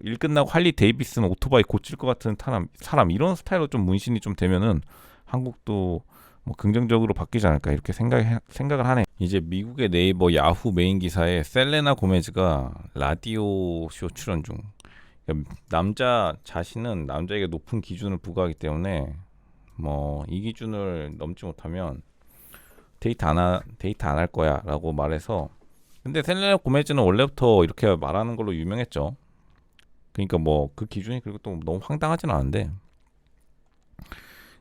일 끝나고 할리 데이비슨 오토바이 고칠 것 같은 사람 이런 스타일로 좀 문신이 좀 되면은 한국도 뭐 긍정적으로 바뀌지 않을까 이렇게 생각을 하네. 이제 미국의 네이버 야후 메인 기사에 셀레나 고메즈가 라디오 쇼 출연 중. 그러니까 남자 자신은 남자에게 높은 기준을 부과하기 때문에 뭐 이 기준을 넘지 못하면 데이트 안 할 거야라고 말해서. 근데 셀레나 고메즈는 원래부터 이렇게 말하는 걸로 유명했죠. 그러니까 뭐 그 기준이 그리고 또 너무 황당하진 않은데.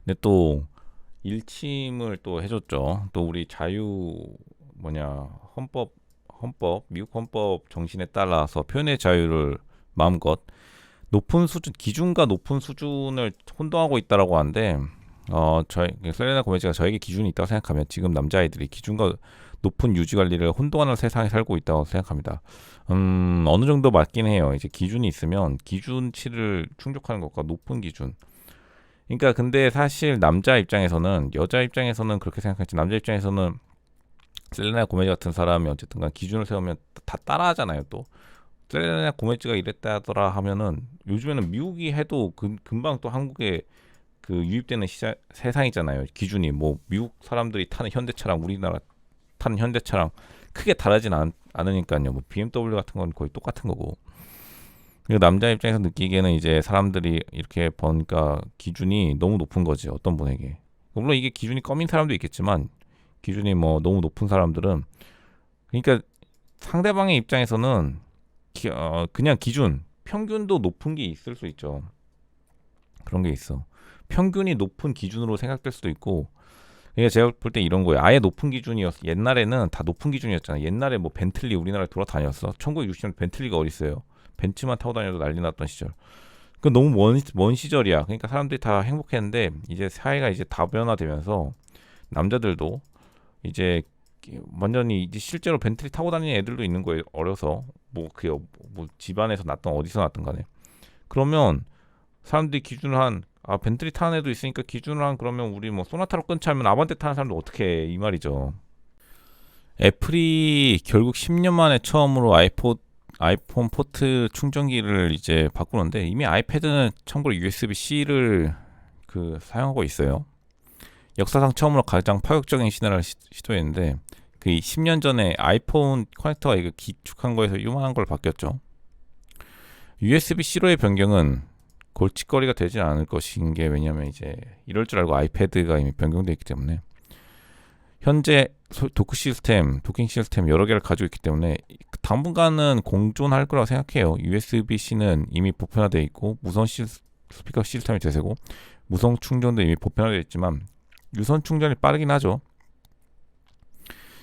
근데 또 일침을 또 해줬죠. 또 우리 헌법 미국 헌법 정신에 따라서 표현의 자유를 마음껏 높은 수준 기준과 높은 수준을 혼동하고 있다라고 하는데 저희 셀레나 고메즈가 저에게 기준이 있다고 생각하면 지금 남자아이들이 기준과 높은 유지 관리를 혼동하는 세상에 살고 있다고 생각합니다. 어느 정도 맞긴 해요. 이제 기준이 있으면 기준치를 충족하는 것과 높은 기준. 그러니까 근데 사실 남자 입장에서는 여자 입장에서는 그렇게 생각했지. 남자 입장에서는 셀레나 고메즈 같은 사람이 어쨌든 간 기준을 세우면 다 따라하잖아요. 또 셀레나 고메즈가 이랬다더라 하면은 요즘에는 미국이 해도 금방 또 한국에 그 유입되는 세상이잖아요. 기준이 뭐 미국 사람들이 타는 현대차랑 우리나라 타는 현대차랑 크게 다르진 않으니까요. 뭐 BMW 같은 건 거의 똑같은 거고. 그리고 남자 입장에서 느끼기에는 이제 사람들이 이렇게 보니까 기준이 너무 높은 거지, 어떤 분에게. 물론 이게 기준이 껌인 사람도 있겠지만 기준이 뭐 너무 높은 사람들은, 그러니까 상대방의 입장에서는 그냥 기준 평균도 높은 게 있을 수 있죠. 그런 게 있어. 평균이 높은 기준으로 생각될 수도 있고. 그러니까 제가 볼 때 이런 거예요. 아예 높은 기준이었어. 옛날에는 다 높은 기준이었잖아. 옛날에 뭐 벤틀리 우리나라에 돌아다녔어. 1960년 벤틀리가 어디 있어요. 벤츠만 타고 다녀도 난리 났던 시절. 그 너무 먼 시절이야. 그러니까 사람들이 다 행복했는데 이제 사회가 이제 다변화되면서 남자들도 이제 완전히 이제 실제로 벤틀리 타고 다니는 애들도 있는 거예요. 어려서 뭐 집안에서 났던 어디서 났던 간에. 그러면 사람들이 기준을 벤틀리 타는 애도 있으니까 기준을 그러면 우리 뭐 소나타로 끊자 하면 아반떼 타는 사람도 어떻게 해, 이 말이죠. 애플이 결국 10년 만에 처음으로 아이폰 포트 충전기를 이제 바꾸는데, 이미 아이패드는 참고로 USB-C를 사용하고 있어요. 역사상 처음으로 가장 파격적인 신화를 시도했는데, 그 10년 전에 아이폰 커넥터가 이거 기축한 거에서 요만한 걸 바뀌었죠. USB-C로의 변경은 골칫거리가 되지 않을 것인 게, 왜냐면 이제 이럴 줄 알고 아이패드가 이미 변경되어 있기 때문에, 현재 도킹 시스템 여러 개를 가지고 있기 때문에 당분간은 공존할 거라고 생각해요. USB-C는 이미 보편화되어 있고 무선 스피커 시스템이 대세고 무선 충전도 이미 보편화되어 있지만 유선 충전이 빠르긴 하죠.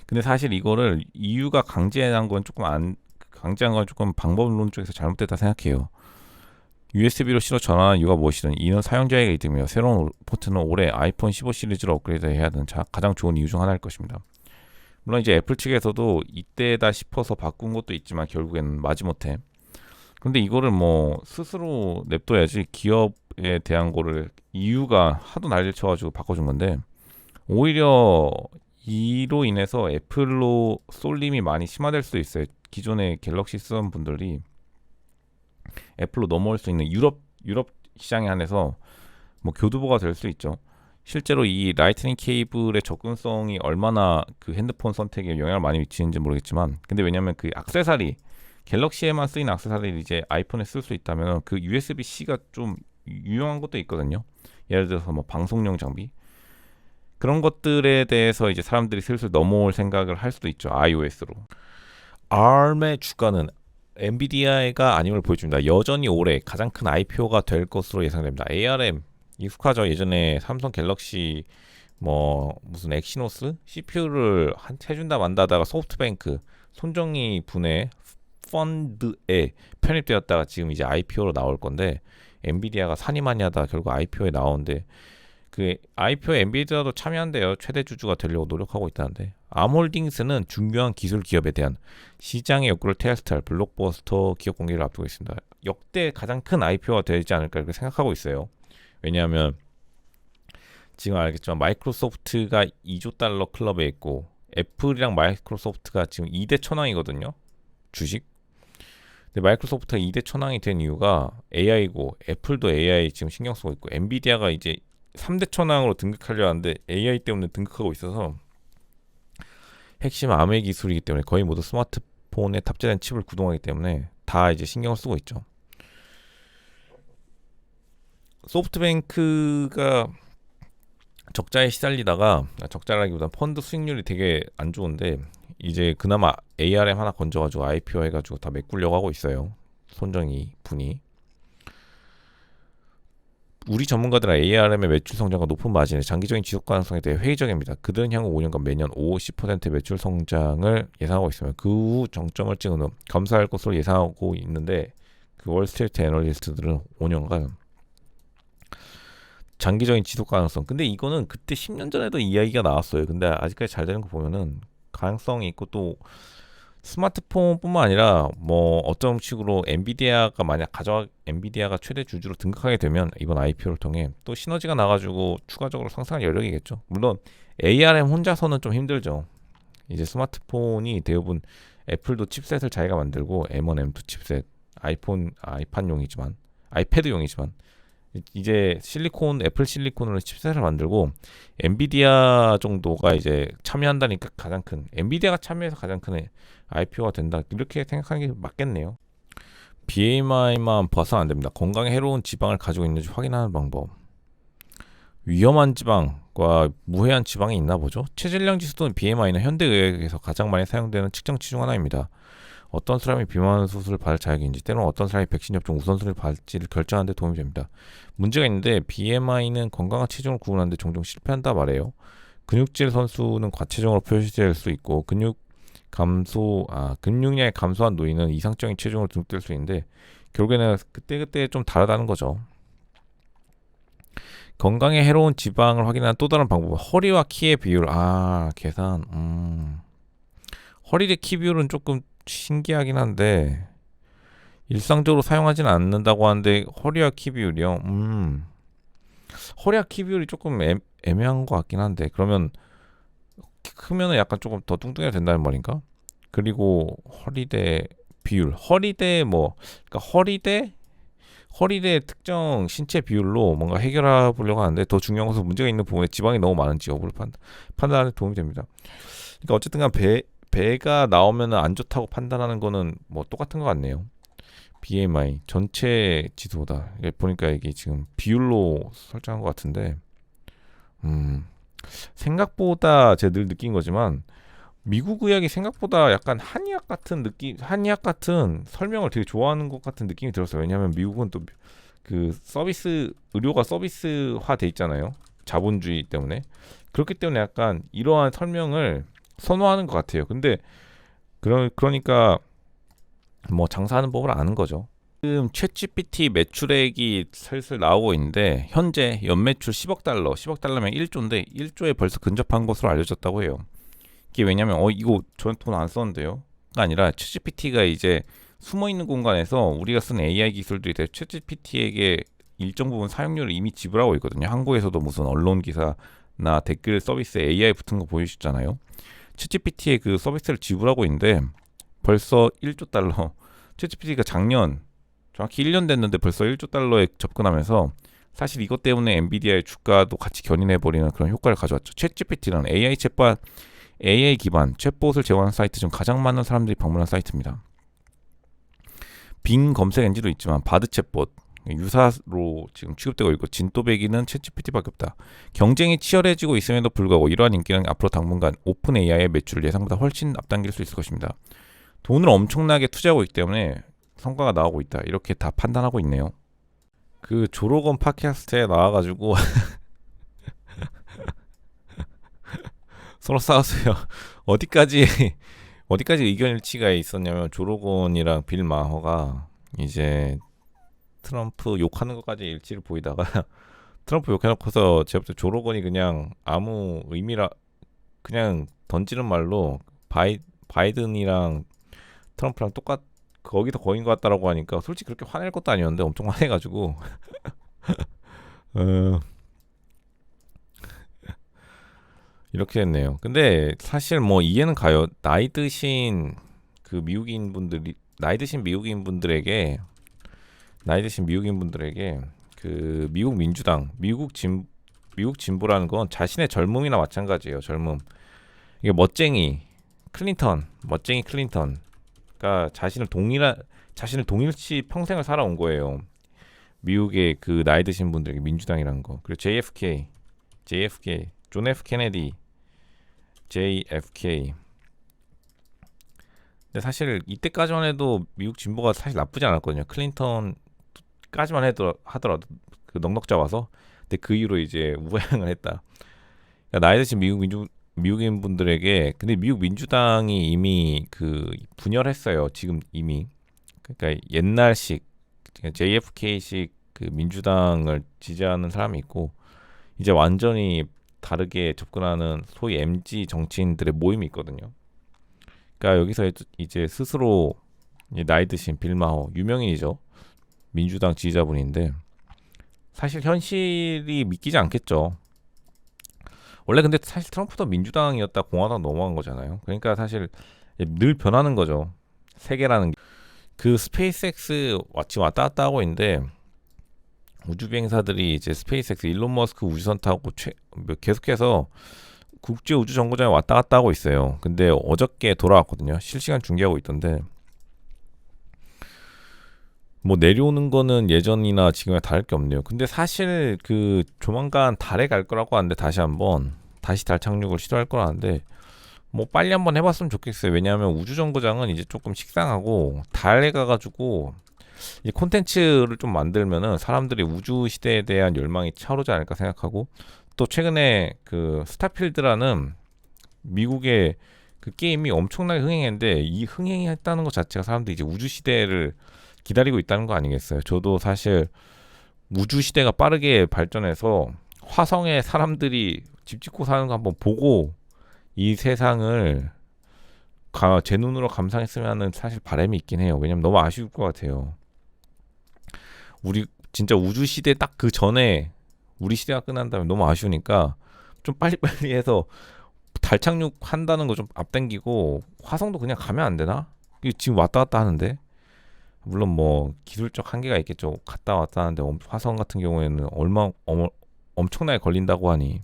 근데 사실 이거를 EU가 강제한 건 조금 방법론 쪽에서 잘못됐다 생각해요. USB로 실어 전환하는 이유가 무엇이든 이는 사용자에게 이득이며 새로운 포트는 올해 아이폰 15 시리즈로 업그레이드해야 하는 가장 좋은 이유 중 하나일 것입니다. 물론 이제 애플 측에서도 이때다 싶어서 바꾼 것도 있지만 결국에는 마지못해. 근데 이거를 뭐 스스로 냅둬야지, 기업에 대한 거를 EU가 하도 난리를 쳐가지고 바꿔준 건데, 오히려 이로 인해서 애플로 쏠림이 많이 심화될 수도 있어요. 기존의 갤럭시 쓰던 분들이 애플로 넘어올 수 있는 유럽 시장에 한해서 뭐 교두보가 될 수 있죠. 실제로 이 라이트닝 케이블의 접근성이 얼마나 그 핸드폰 선택에 영향을 많이 미치는지 모르겠지만, 근데 왜냐면 그 액세서리, 갤럭시에만 쓰이는 액세서리를 이제 아이폰에 쓸 수 있다면 그 USB-C가 좀 유용한 것도 있거든요. 예를 들어서 뭐 방송용 장비, 그런 것들에 대해서 이제 사람들이 슬슬 넘어올 생각을 할 수도 있죠. iOS로. ARM의 주가는 엔비디아가 아님을 보여줍니다. 여전히 올해 가장 큰 IPO가 될 것으로 예상됩니다. ARM 익숙하죠. 예전에 삼성 갤럭시 뭐 무슨 엑시노스 CPU를 해준다 만다다가 소프트뱅크 손정희 분의 펀드에 편입되었다가 지금 이제 IPO로 나올 건데, 엔비디아가 사니 많이 하다 결국 IPO에 나오는데, 그 IPO에 엔비디아도 참여한대요. 최대 주주가 되려고 노력하고 있다는데, 암홀딩스는 중요한 기술 기업에 대한 시장의 욕구를 테스트할 블록버스터 기업 공개를 앞두고 있습니다. 역대 가장 큰 IPO가 되지 않을까 이렇게 생각하고 있어요. 왜냐하면 지금 알겠지만 마이크로소프트가 2조 달러 클럽에 있고 애플이랑 마이크로소프트가 지금 2대 천왕이거든요. 주식. 근데 마이크로소프트가 2대 천왕이 된 이유가 AI고, 애플도 AI 지금 신경 쓰고 있고, 엔비디아가 이제 3대 천왕으로 등극하려 하는데 AI 때문에 등극하고 있어서, 핵심 암의 기술이기 때문에 거의 모두 스마트폰에 탑재된 칩을 구동하기 때문에 다 이제 신경을 쓰고 있죠. 소프트뱅크가 적자에 시달리다가, 적자라기보다 펀드 수익률이 되게 안 좋은데 이제 그나마 ARM 하나 건져가지고 IPO 해가지고 다 메꾸려고 하고 있어요. 손정희 분이. 우리 전문가들은 ARM의 매출 성장과 높은 마진의 장기적인 지속 가능성에 대해 회의적입니다. 그들은 향후 5년간 매년 50% 매출 성장을 예상하고 있으며 그 후 정점을 찍은 후 감소할 것으로 예상하고 있는데, 그 월스트리트 애널리스트들은 5년간 장기적인 지속 가능성. 근데 이거는 그때 10년 전에도 이야기가 나왔어요. 근데 아직까지 잘 되는 거 보면은 가능성이 있고, 또 스마트폰뿐만 아니라 뭐 어떤 식으로 엔비디아가 최대 주주로 등극하게 되면 이번 IPO를 통해 또 시너지가 나가지고 추가적으로 상승할 여력이겠죠. 물론 ARM 혼자서는 좀 힘들죠. 이제 스마트폰이 대부분 애플도 칩셋을 자기가 만들고 M1, M2 칩셋, 아이pad용이지만 이제 애플 실리콘으로 칩셋을 만들고 엔비디아 정도가 이제 참여한다니까 엔비디아가 참여해서 가장 큰 IPO가 된다. 이렇게 생각하는 게 맞겠네요. BMI만 봐서는 안 됩니다. 건강에 해로운 지방을 가지고 있는지 확인하는 방법. 위험한 지방과 무해한 지방이 있나 보죠. 체질량 지수 또는 BMI는 현대의학에서 가장 많이 사용되는 측정치 중 하나입니다. 어떤 사람이 비만 수술을 받을 자격인지, 때로는 어떤 사람이 백신 접종 우선순위를 받을지를 결정하는 데 도움이 됩니다. 문제가 있는데 BMI는 건강한 체중을 구분하는데 종종 실패한다 말해요. 근육질 선수는 과체중으로 표시될 수 있고, 근육량이 감소한 노인은 이상적인 체중으로 등록될 수 있는데, 결국에는 그때그때 좀 다르다는 거죠. 건강에 해로운 지방을 확인하는 또 다른 방법은 허리와 키의 비율. 계산. 허리 대 키 비율은 조금 신기하긴 한데 일상적으로 사용하지는 않는다고 하는데, 허리와 키 비율이요. 허리와 키 비율이 조금 애매한 것 같긴 한데, 그러면 크면은 약간 조금 더 뚱뚱해야 된다는 말인가? 그리고 허리대 비율, 그러니까 허리대 특정 신체 비율로 뭔가 해결해 보려고 하는데, 더 중요한 것은 문제가 있는 부분에 지방이 너무 많은지 여부를 판단하는 데 도움이 됩니다. 그러니까 어쨌든 간 배가 나오면 안 좋다고 판단하는 거는 뭐 똑같은 것 같네요. BMI 전체 지수보다 보니까 이게 지금 비율로 설정한 것 같은데, 생각보다 제가 늘 느낀 거지만 미국 의학이 생각보다 약간 한의학 같은 설명을 되게 좋아하는 것 같은 느낌이 들었어요. 왜냐하면 미국은 또 그 의료가 서비스화 돼 있잖아요. 자본주의 때문에. 그렇기 때문에 약간 이러한 설명을 선호하는 것 같아요. 근데 그러니까 뭐 장사하는 법을 아는 거죠. 지금 챗GPT 매출액이 슬슬 나오고 있는데, 현재 연매출 10억 달러면 1조인데 1조에 벌써 근접한 것으로 알려졌다고 해요. 이게 왜냐면 이거 전 돈 안 썼는데요 가 아니라, 챗GPT가 이제 숨어있는 공간에서 우리가 쓴 AI 기술들이 챗GPT에게 일정 부분 사용료를 이미 지불하고 있거든요. 한국에서도 무슨 언론 기사나 댓글 서비스에 AI 붙은 거 보이시잖아요. 챗GPT의 그 서비스를 지불하고 있는데 벌써 1조 달러. 챗GPT가 작년 정확히 1년 됐는데 벌써 1조 달러에 접근하면서, 사실 이것 때문에 엔비디아의 주가도 같이 견인해버리는 그런 효과를 가져왔죠. 챗GPT는 AI 기반 챗봇을 제공하는 사이트 중 가장 많은 사람들이 방문한 사이트입니다. 빙 검색 엔진도 있지만 바드 챗봇 유사로 지금 취급되고 있고, 진또배기는 챗GPT밖에 없다. 경쟁이 치열해지고 있음에도 불구하고 이러한 인기는 앞으로 당분간 오픈 AI의 매출을 예상보다 훨씬 앞당길 수 있을 것입니다. 돈을 엄청나게 투자하고 있기 때문에 성과가 나오고 있다. 이렇게 다 판단하고 있네요. 그 조로건 팟캐스트에 나와가지고 서로 싸우세요. 어디까지 의견 일치가 있었냐면, 조로건이랑 빌 마허가 이제 트럼프 욕하는 것까지 일치를 보이다가 트럼프 욕해놓고서 제가 볼 때 조로건이 그냥 아무 의미라 그냥 던지는 말로 바이든이랑 트럼프랑 거기서 거인 것 같다라고 하니까, 솔직히 그렇게 화낼 것도 아니었는데 엄청 화내가지고 이렇게 했네요. 근데 사실 뭐 이해는 가요. 나이 드신 미국인분들에게 그 미국 민주당, 미국 진보라는 건 자신의 젊음이나 마찬가지예요. 젊음. 이게 멋쟁이 클린턴가 자신을 동일시 평생을 살아온 거예요. 미국의 그 나이 드신 분들에게 민주당이라는 거. 그리고 존 F 케네디, JFK. 근데 사실 이때까지만 해도 미국 진보가 사실 나쁘지 않았거든요. 클린턴까지만 하더라도 그 넉넉 잡아서. 근데 그 이후로 이제 우회항을 했다. 그러니까 나이 드신 미국인 분들에게, 근데 미국 민주당이 이미 그 분열했어요. 지금 이미. 그러니까 옛날식 JFK식 그 민주당을 지지하는 사람이 있고, 이제 완전히 다르게 접근하는 소위 MZ 정치인들의 모임이 있거든요. 그러니까 여기서 이제 스스로 나이 드신 빌 마허 유명인이죠. 민주당 지지자분인데 사실 현실이 믿기지 않겠죠. 원래 근데 사실 트럼프도 민주당이었다 공화당 넘어간 거잖아요. 그러니까 사실 늘 변하는 거죠. 세계라는 게. 그 스페이스X 지금 왔다 갔다 하고 있는데 우주 비행사들이 이제 스페이스X 일론 머스크 우주선 타고 계속해서 국제 우주 정거장에 왔다 갔다 하고 있어요. 근데 어저께 돌아왔거든요. 실시간 중계하고 있던데 뭐 내려오는 거는 예전이나 지금이랑 다를 게 없네요. 근데 사실 그 조만간 달에 갈 거라고 하는데 다시 달 착륙을 시도할 거라는데 뭐 빨리 한번 해봤으면 좋겠어요. 왜냐하면 우주 정거장은 이제 조금 식상하고 달에 가가지고 이 콘텐츠를 좀 만들면은 사람들이 우주 시대에 대한 열망이 차오르지 않을까 생각하고 또 최근에 그 스타필드라는 미국의 그 게임이 엄청나게 흥행했는데 이 흥행했다는 것 자체가 사람들이 이제 우주 시대를 기다리고 있다는 거 아니겠어요? 저도 사실 우주 시대가 빠르게 발전해서 화성에 사람들이 집 짓고 사는 거 한번 보고 이 세상을 제 눈으로 감상했으면 사실 바람이 있긴 해요. 왜냐면 너무 아쉬울 것 같아요. 우리 진짜 우주 시대 딱 그 전에 우리 시대가 끝난다면 너무 아쉬우니까 좀 빨리빨리 해서 달 착륙한다는 거 좀 앞당기고 화성도 그냥 가면 안 되나? 이게 지금 왔다 갔다 하는데 물론 뭐 기술적 한계가 있겠죠. 갔다 왔다 하는데 화성 같은 경우에는 엄청나게 걸린다고 하니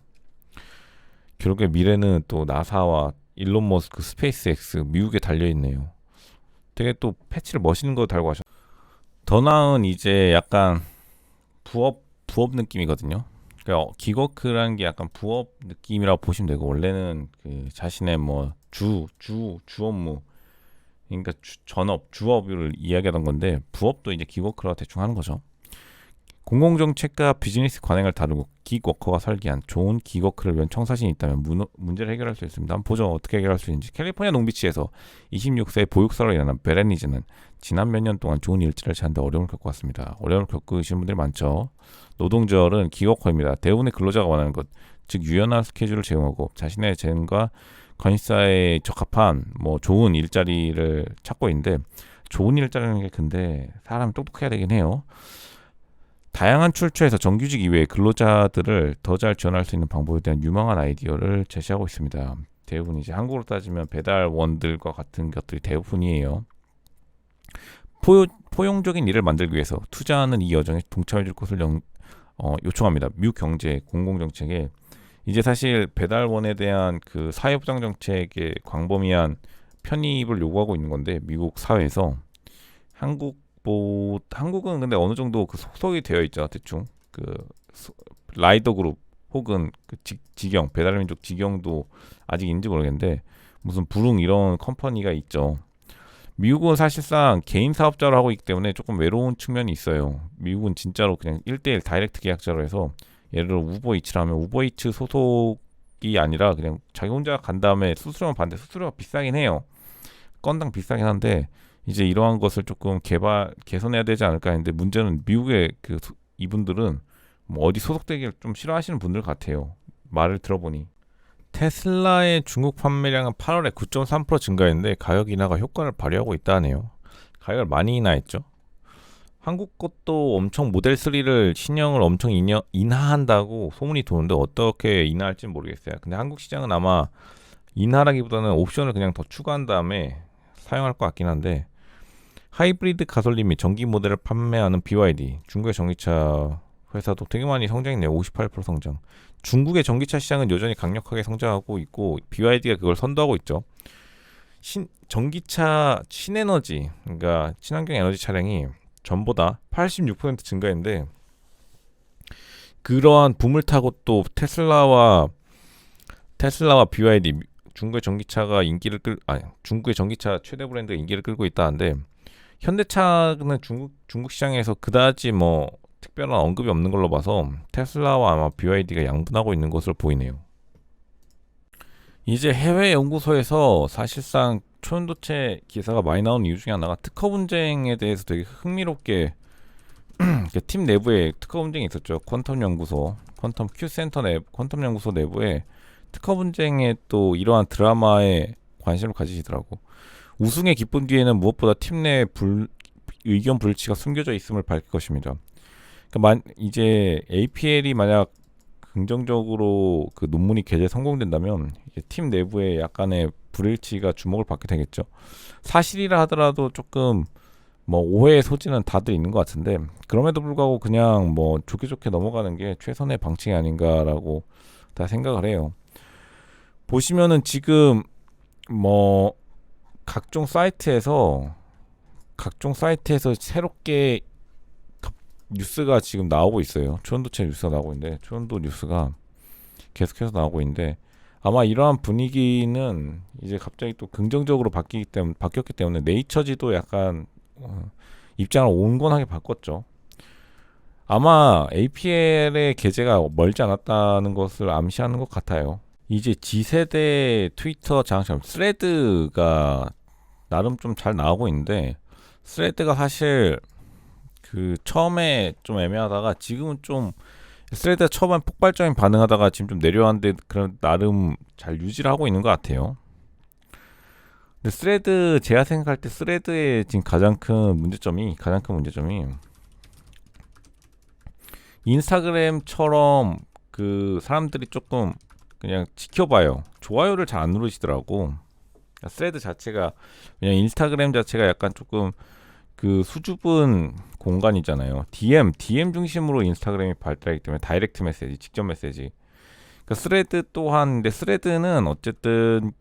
결국에 미래는 또 나사와 일론 머스크 스페이스X 미국에 달려 있네요. 되게 또 패치를 멋있는 거 달고 하셨. 더 나은 이제 약간 부업 느낌이거든요. 그러니까 기거크라는 게 약간 부업 느낌이라고 보시면 되고 원래는 그 자신의 뭐 주 업무 그러니까 전업 주업을 이야기하던 건데 부업도 이제 기거크라고 대충 하는 거죠. 공공정책과 비즈니스 관행을 다루고 기워커가 설계한 좋은 기워크를 위한 청사진이 있다면 문제를 해결할 수 있습니다. 한번 보죠. 어떻게 해결할 수 있는지. 캘리포니아 농비치에서 26세 보육사로 일하는 베레니즈는 지난 몇 년 동안 좋은 일자리를 찾는데 어려움을 겪어왔습니다. 어려움을 겪으시는 분들이 많죠. 노동절은 기워커입니다. 대부분의 근로자가 원하는 것, 즉 유연한 스케줄을 제공하고 자신의 재능과 관심사에 적합한 뭐 좋은 일자리를 찾고 있는데 좋은 일자리라는 게 근데 사람이 똑똑해야 되긴 해요. 다양한 출처에서 정규직 이외의 근로자들을 더 잘 지원할 수 있는 방법에 대한 유망한 아이디어를 제시하고 있습니다. 대부분 이제 한국으로 따지면 배달원들과 같은 것들이 대부분이에요. 포용적인 일을 만들기 위해서 투자하는 이 여정에 동참해줄 것을 요청합니다. 미국 경제 공공정책에 이제 사실 배달원에 대한 그 사회보장 정책의 광범위한 편입을 요구하고 있는 건데 미국 사회에서 한국은 근데 어느 정도 그 속속이 되어 있죠. 대충 그 라이더 그룹 혹은 그 직영 배달민족 직영도 아직인지 모르겠는데 무슨 부릉 이런 컴퍼니가 있죠. 미국은 사실상 개인 사업자로 하고 있기 때문에 조금 외로운 측면이 있어요. 미국은 진짜로 그냥 1대1 다이렉트 계약자로 해서 예를 들어 우버이츠를 하면 우버이츠 소속이 아니라 그냥 자기 혼자 간 다음에 수수료만 받는데 수수료가 비싸긴 해요. 건당 비싸긴 한데 이제 이러한 것을 조금 개선해야 되지 않을까 했는데 문제는 미국의 이분들은 뭐 어디 소속되기를 좀 싫어하시는 분들 같아요. 말을 들어보니 테슬라의 중국 판매량은 8월에 9.3% 증가했는데 가격 인하가 효과를 발휘하고 있다네요. 가격을 많이 인하했죠. 한국 것도 엄청 모델 3를 신형을 엄청 인하한다고 소문이 도는데 어떻게 인하할지는 모르겠어요. 근데 한국 시장은 아마 인하라기보다는 옵션을 그냥 더 추가한 다음에 사용할 것 같긴 한데 하이브리드 가솔린 및 전기 모델을 판매하는 BYD 중국의 전기차 회사도 되게 많이 성장했네요. 58% 성장. 중국의 전기차 시장은 여전히 강력하게 성장하고 있고 BYD가 그걸 선도하고 있죠. 전기차 신에너지 그러니까 친환경 에너지 차량이 전보다 86% 증가했는데 그러한 붐을 타고 또 테슬라와 BYD 중국의 전기차가 중국의 전기차 최대 브랜드가 인기를 끌고 있다는데 현대차는 중국 시장에서 그다지 뭐 특별한 언급이 없는 걸로 봐서 테슬라와 아마 BYD가 양분하고 있는 것으로 보이네요. 이제 해외 연구소에서 사실상 초연도체 기사가 많이 나오는 이유 중에 하나가 특허 분쟁에 대해서 되게 흥미롭게 팀 내부에 특허 분쟁이 있었죠. 퀀텀 연구소 퀀텀 Q 센터 퀀텀 연구소 내부에 특허 분쟁에 또 이러한 드라마에 관심을 가지시더라고. 우승의 기쁨 뒤에는 무엇보다 팀 내 의견 불일치가 숨겨져 있음을 밝힐 것입니다. 그러니까 이제 APL이 만약 긍정적으로 그 논문이 게재 성공된다면 이제 팀 내부에 약간의 불일치가 주목을 받게 되겠죠. 사실이라 하더라도 조금 뭐 오해의 소지는 다들 있는 것 같은데, 그럼에도 불구하고 그냥 뭐 좋게 좋게 넘어가는 게 최선의 방침이 아닌가라고 다 생각을 해요. 보시면은 지금 뭐 각종 사이트에서 새롭게 뉴스가 지금 나오고 있어요. 초연도체 뉴스가 나오고 있는데, 초연도 뉴스가 계속해서 나오고 있는데, 아마 이러한 분위기는 이제 갑자기 또 긍정적으로 바뀌었기 때문에 네이처지도 약간 입장을 온건하게 바꿨죠. 아마 APL의 게재가 멀지 않았다는 것을 암시하는 것 같아요. 이제 G세대 트위터 장점 스레드가 나름 좀 잘 나오고 있는데, 스레드가 사실 그 처음에 좀 애매하다가 지금은 좀 스레드가 처음엔 폭발적인 반응하다가 지금 좀 내려왔는데 그런 나름 잘 유지를 하고 있는 것 같아요. 근데 스레드 제가 생각할 때 스레드의 지금 가장 큰 문제점이 인스타그램처럼 그 사람들이 조금 그냥 지켜봐요. 좋아요를 잘 안 누르시더라고. 스레드 자체가 그냥 인스타그램 자체가 약간 조금 그 수줍은 공간이잖아요. DM 중심으로 인스타그램이 발달하기 때문에 다이렉트 메시지, 직접 메시지. 그러니까 스레드 또한, 근데 스레드는 어쨌든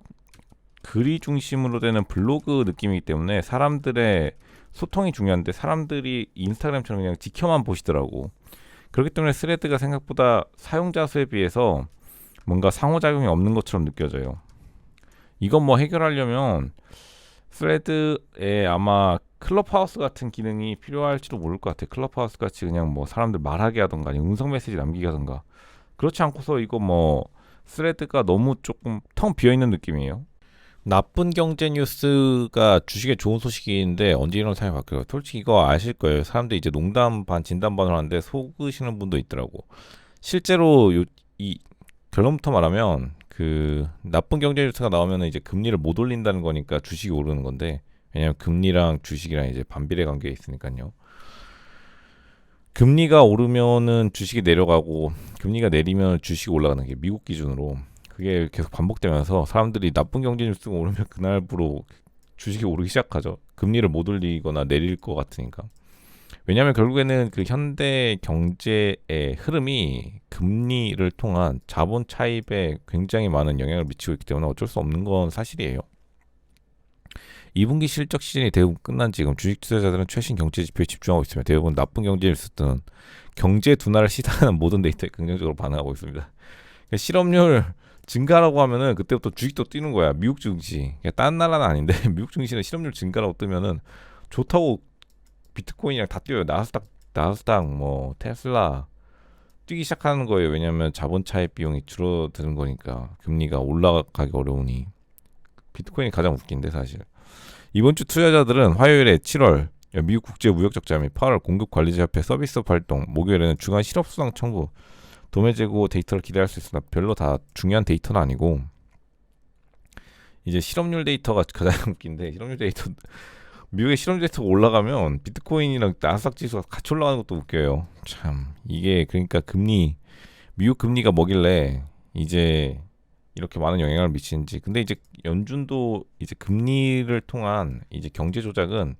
글이 중심으로 되는 블로그 느낌이기 때문에 사람들의 소통이 중요한데 사람들이 인스타그램처럼 그냥 지켜만 보시더라고. 그렇기 때문에 스레드가 생각보다 사용자 수에 비해서 뭔가 상호작용이 없는 것처럼 느껴져요. 이건 뭐 해결하려면 스레드에 아마 클럽하우스 같은 기능이 필요할지도 모를 것 같아. 클럽하우스 같이 그냥 뭐 사람들 말하게 하던가 아니면 음성 메시지 남기게 하던가. 그렇지 않고서 이거 뭐 스레드가 너무 조금 텅 비어있는 느낌이에요. 나쁜 경제 뉴스가 주식에 좋은 소식인데 언제 이런 상황이 바뀌어요? 솔직히 이거 아실 거예요. 사람들이 이제 농담 반 진담 반을 하는데 속으시는 분도 있더라고. 실제로 이 결론부터 말하면 그 나쁜 경제 뉴스가 나오면 이제 금리를 못 올린다는 거니까 주식이 오르는 건데, 왜냐면 금리랑 주식이랑 이제 반비례 관계에 있으니까요. 금리가 오르면은 주식이 내려가고 금리가 내리면 주식이 올라가는 게 미국 기준으로 그게 계속 반복되면서 사람들이 나쁜 경제 뉴스가 오르면 그날부로 주식이 오르기 시작하죠. 금리를 못 올리거나 내릴 것 같으니까. 왜냐하면 결국에는 그 현대 경제의 흐름이 금리를 통한 자본 차입에 굉장히 많은 영향을 미치고 있기 때문에 어쩔 수 없는 건 사실이에요. 2분기 실적 시즌이 대부분 끝난 지금 주식 투자자들은 최신 경제 지표에 집중하고 있으며 대부분 나쁜 경제 뉴스든 경제 둔화를 시사하는 모든 데이터에 긍정적으로 반응하고 있습니다. 그러니까 실업률 증가라고 하면은 그때부터 주식도 뛰는 거야. 미국 증시. 딴 나라는 아닌데 미국 증시는 실업률 증가라고 뜨면은 좋다고 비트코인이랑 다 뛰어요. 나스닥 뭐 테슬라 뛰기 시작하는 거예요. 왜냐하면 자본 차입 비용이 줄어드는 거니까. 금리가 올라가기 어려우니. 비트코인이 가장 웃긴데 사실. 이번 주 투자자들은 화요일에 7월 미국 국제 무역 적자 및 8월 공급 관리자 협회 서비스 활동, 목요일에는 주간 실업 수당 청구, 도매 재고 데이터를 기대할 수 있으나 별로 다 중요한 데이터는 아니고, 이제 실업률 데이터가 가장 웃긴데, 실업률 데이터 미국의 실업률 데이터가 올라가면 비트코인이랑 나스닥 지수가 같이 올라가는 것도 웃겨요. 참 이게 그러니까 미국 금리가 뭐길래 이제 이렇게 많은 영향을 미치는지. 근데 이제 연준도 이제 금리를 통한 이제 경제 조작은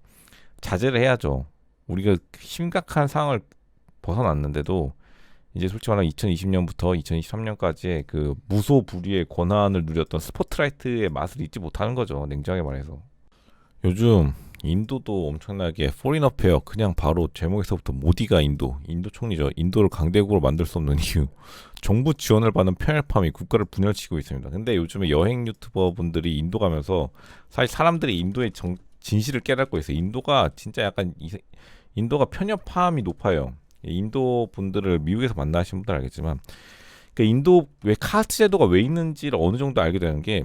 자제를 해야죠. 우리가 심각한 상황을 벗어났는데도 이제 솔직히 말하면 2020년부터 2023년까지의 그 무소불위의 권한을 누렸던 스포트라이트의 맛을 잊지 못하는 거죠. 냉정하게 말해서. 요즘 인도도 엄청나게 포린 어페어, 그냥 바로 제목에서부터 모디가 인도 총리죠. 인도를 강대국으로 만들 수 없는 이유. 정부 지원을 받는 편협함이 국가를 분열시키고 있습니다. 근데 요즘에 여행 유튜버 분들이 인도 가면서 사실 사람들이 인도의 진실을 깨닫고 있어요. 인도가 진짜 약간 인도가 편협함이 높아요. 인도 분들을 미국에서 만나신 분들 알겠지만, 그러니까 인도 왜 카스트 제도가 왜 있는지를 어느 정도 알게 되는 게,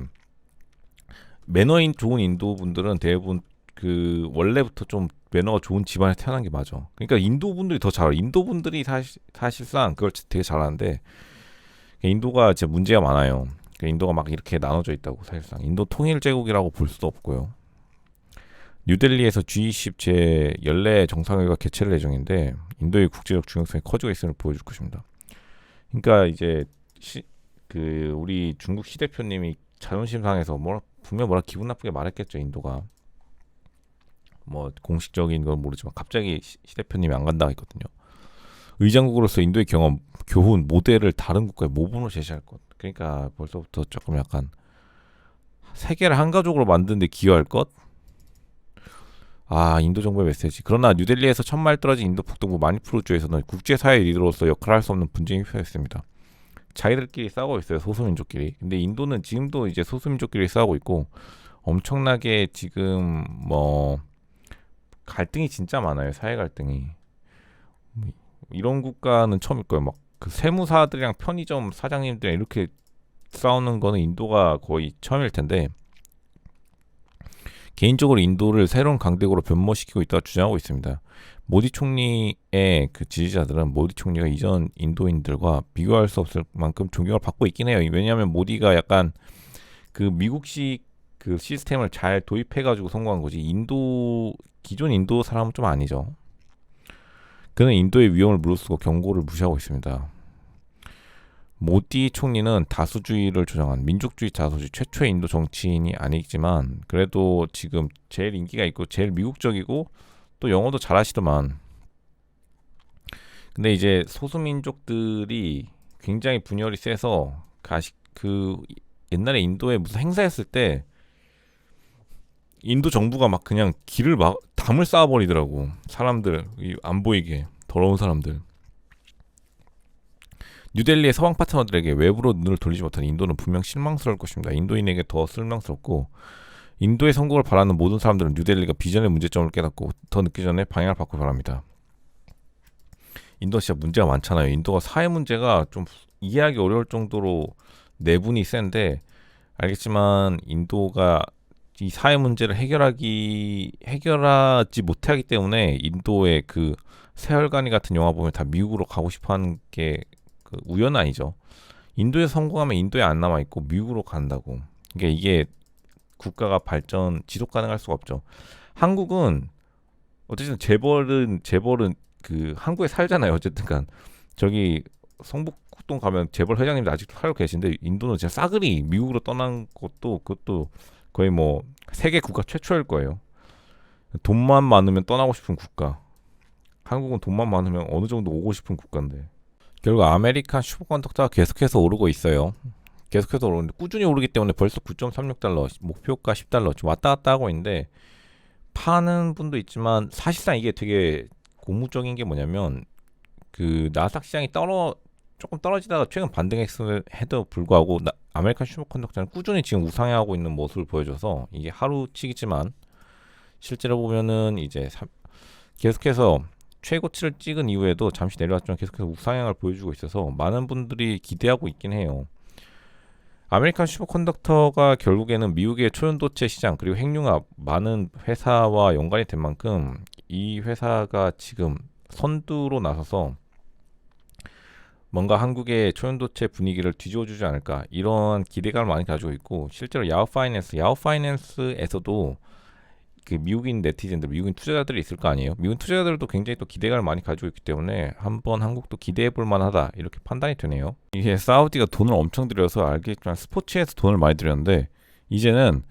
매너인 좋은 인도 분들은 대부분 그 원래부터 좀 매너가 좋은 집안에 태어난 게 맞아. 그러니까 인도 분들이 더 잘해. 인도 분들이 사실상 그걸 되게 잘하는데 인도가 진짜 문제가 많아요. 그러니까 인도가 막 이렇게 나눠져 있다고 사실상 인도 통일 제국이라고 볼 수도 없고요. 뉴델리에서 G20 제 14 정상회의가 개최될 예정인데 인도의 국제적 중요성이 커지고 있음을 보여줄 것입니다. 그러니까 이제 그 우리 중국 시 대표님이 자존심 상해서 분명 기분 나쁘게 말했겠죠. 인도가 뭐 공식적인 건 모르지만 갑자기 시 대표님이 안 간다고 했거든요. 의장국으로서 인도의 경험, 교훈, 모델을 다른 국가에 모범으로 제시할 것. 그러니까 벌써부터 조금 약간 세계를 한 가족으로 만드는 데 기여할 것? 아, 인도 정부의 메시지. 그러나 뉴델리에서 천마일 떨어진 인도 북동부 마니푸르주에서는 국제사회 리더로서 역할을 할 수 없는 분쟁이 휘발했습니다. 자기들끼리 싸우고 있어요. 소수민족끼리. 근데 인도는 지금도 이제 소수민족끼리 싸우고 있고 엄청나게 지금 뭐 갈등이 진짜 많아요. 사회 갈등이. 이런 국가는 처음일 거예요. 막 그 세무사들이랑 편의점 사장님들이랑 이렇게 싸우는 거는 인도가 거의 처음일 텐데 개인적으로 인도를 새로운 강대국으로 변모시키고 있다고 주장하고 있습니다. 모디 총리의 그 지지자들은 모디 총리가 이전 인도인들과 비교할 수 없을 만큼 존경을 받고 있긴 해요. 왜냐하면 모디가 약간 그 미국식 그 시스템을 잘 도입해가지고 성공한 거지. 기존 인도 사람은 좀 아니죠. 그는 인도의 위험을 무릅쓰고 경고를 무시하고 있습니다. 모디 총리는 다수주의를 주장한 민족주의 자소주의 최초의 인도 정치인이 아니지만 그래도 지금 제일 인기가 있고 제일 미국적이고 또 영어도 잘하시더만. 근데 이제 소수민족들이 굉장히 분열이 세서 그 옛날에 인도에 무슨 행사했을 때 인도 정부가 막 그냥 길을 막 담을 쌓아버리더라고. 사람들 안 보이게 더러운 사람들. 뉴델리의 서방 파트너들에게 외부로 눈을 돌리지 못한 인도는 분명 실망스러울 것입니다. 인도인에게 더 실망스럽고 인도의 성공을 바라는 모든 사람들은 뉴델리가 비전의 문제점을 깨닫고 더 늦기 전에 방향을 바꾸기 바랍니다. 인도 진짜 문제가 많잖아요. 인도가 사회 문제가 좀 이해하기 어려울 정도로 내분이 센데 알겠지만 인도가 이 사회 문제를 해결하지 못하기 때문에 인도의 그 세월간이 같은 영화 보면 다 미국으로 가고 싶어하는 게 그 우연은 아니죠. 인도에 성공하면 인도에 안 남아 있고 미국으로 간다고. 그러니까 이게 국가가 지속 가능할 수가 없죠. 한국은 어쨌든 재벌은 그 한국에 살잖아요. 어쨌든간 저기 성북동 가면 재벌 회장님도 아직도 살고 계신데 인도는 진짜 싸그리 미국으로 떠난 그것도 거의 뭐 세계 국가 최초일 거예요. 돈만 많으면 떠나고 싶은 국가. 한국은 돈만 많으면 어느 정도 오고 싶은 국가인데. 결국 아메리칸 슈퍼컨덕터가 계속해서 오르고 있어요. 계속해서 오르는데 꾸준히 오르기 때문에 벌써 9.36달러, 목표가 10달러 좀 왔다 갔다 하고 있는데 파는 분도 있지만 사실상 이게 되게 고무적인 게 뭐냐면 그 나스닥 시장이 조금 떨어지다가 최근 반등했음에도 불구하고 아메리칸 슈퍼컨덕터는 꾸준히 지금 우상향하고 있는 모습을 보여줘서 이게 하루치기지만 실제로 보면은 이제 계속해서 최고치를 찍은 이후에도 잠시 내려왔지만 계속해서 우상향을 보여주고 있어서 많은 분들이 기대하고 있긴 해요. 아메리칸 슈퍼컨덕터가 결국에는 미국의 초연도체 시장 그리고 핵융합 많은 회사와 연관이 된 만큼 이 회사가 지금 선두로 나서서 뭔가 한국의 초연도체 분위기를 뒤집어주지 않을까 이런 기대감을 많이 가지고 있고 실제로 야후파이낸스에서도 그 미국인 네티즌들, 미국인 투자자들이 있을 거 아니에요. 미국인 투자자들도 굉장히 또 기대감을 많이 가지고 있기 때문에 한번 한국도 기대해 볼 만하다 이렇게 판단이 되네요. 이게 사우디가 돈을 엄청 들여서 알겠지만 스포츠에서 돈을 많이 들였는데 이제는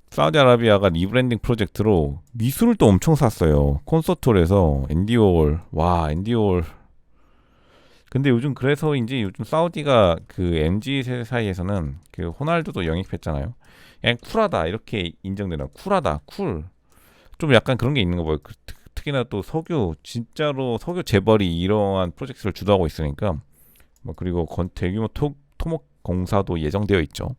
사우디아라비아가 리브랜딩 프로젝트로 미술을 또 엄청 샀어요. 콘서트홀에서 앤디 올. 근데 요즘 요즘 사우디가 그 MZ 세대 사이에서는 그 호날두도 영입했잖아요. 그냥 쿨하다 이렇게 인정되나 쿨하다 좀 약간 그런 게 있는 거 봐요. 특히나 또 진짜로 석유 재벌이 이러한 프로젝트를 주도하고 있으니까 뭐 그리고 대규모 토목 공사도 예정되어 있죠.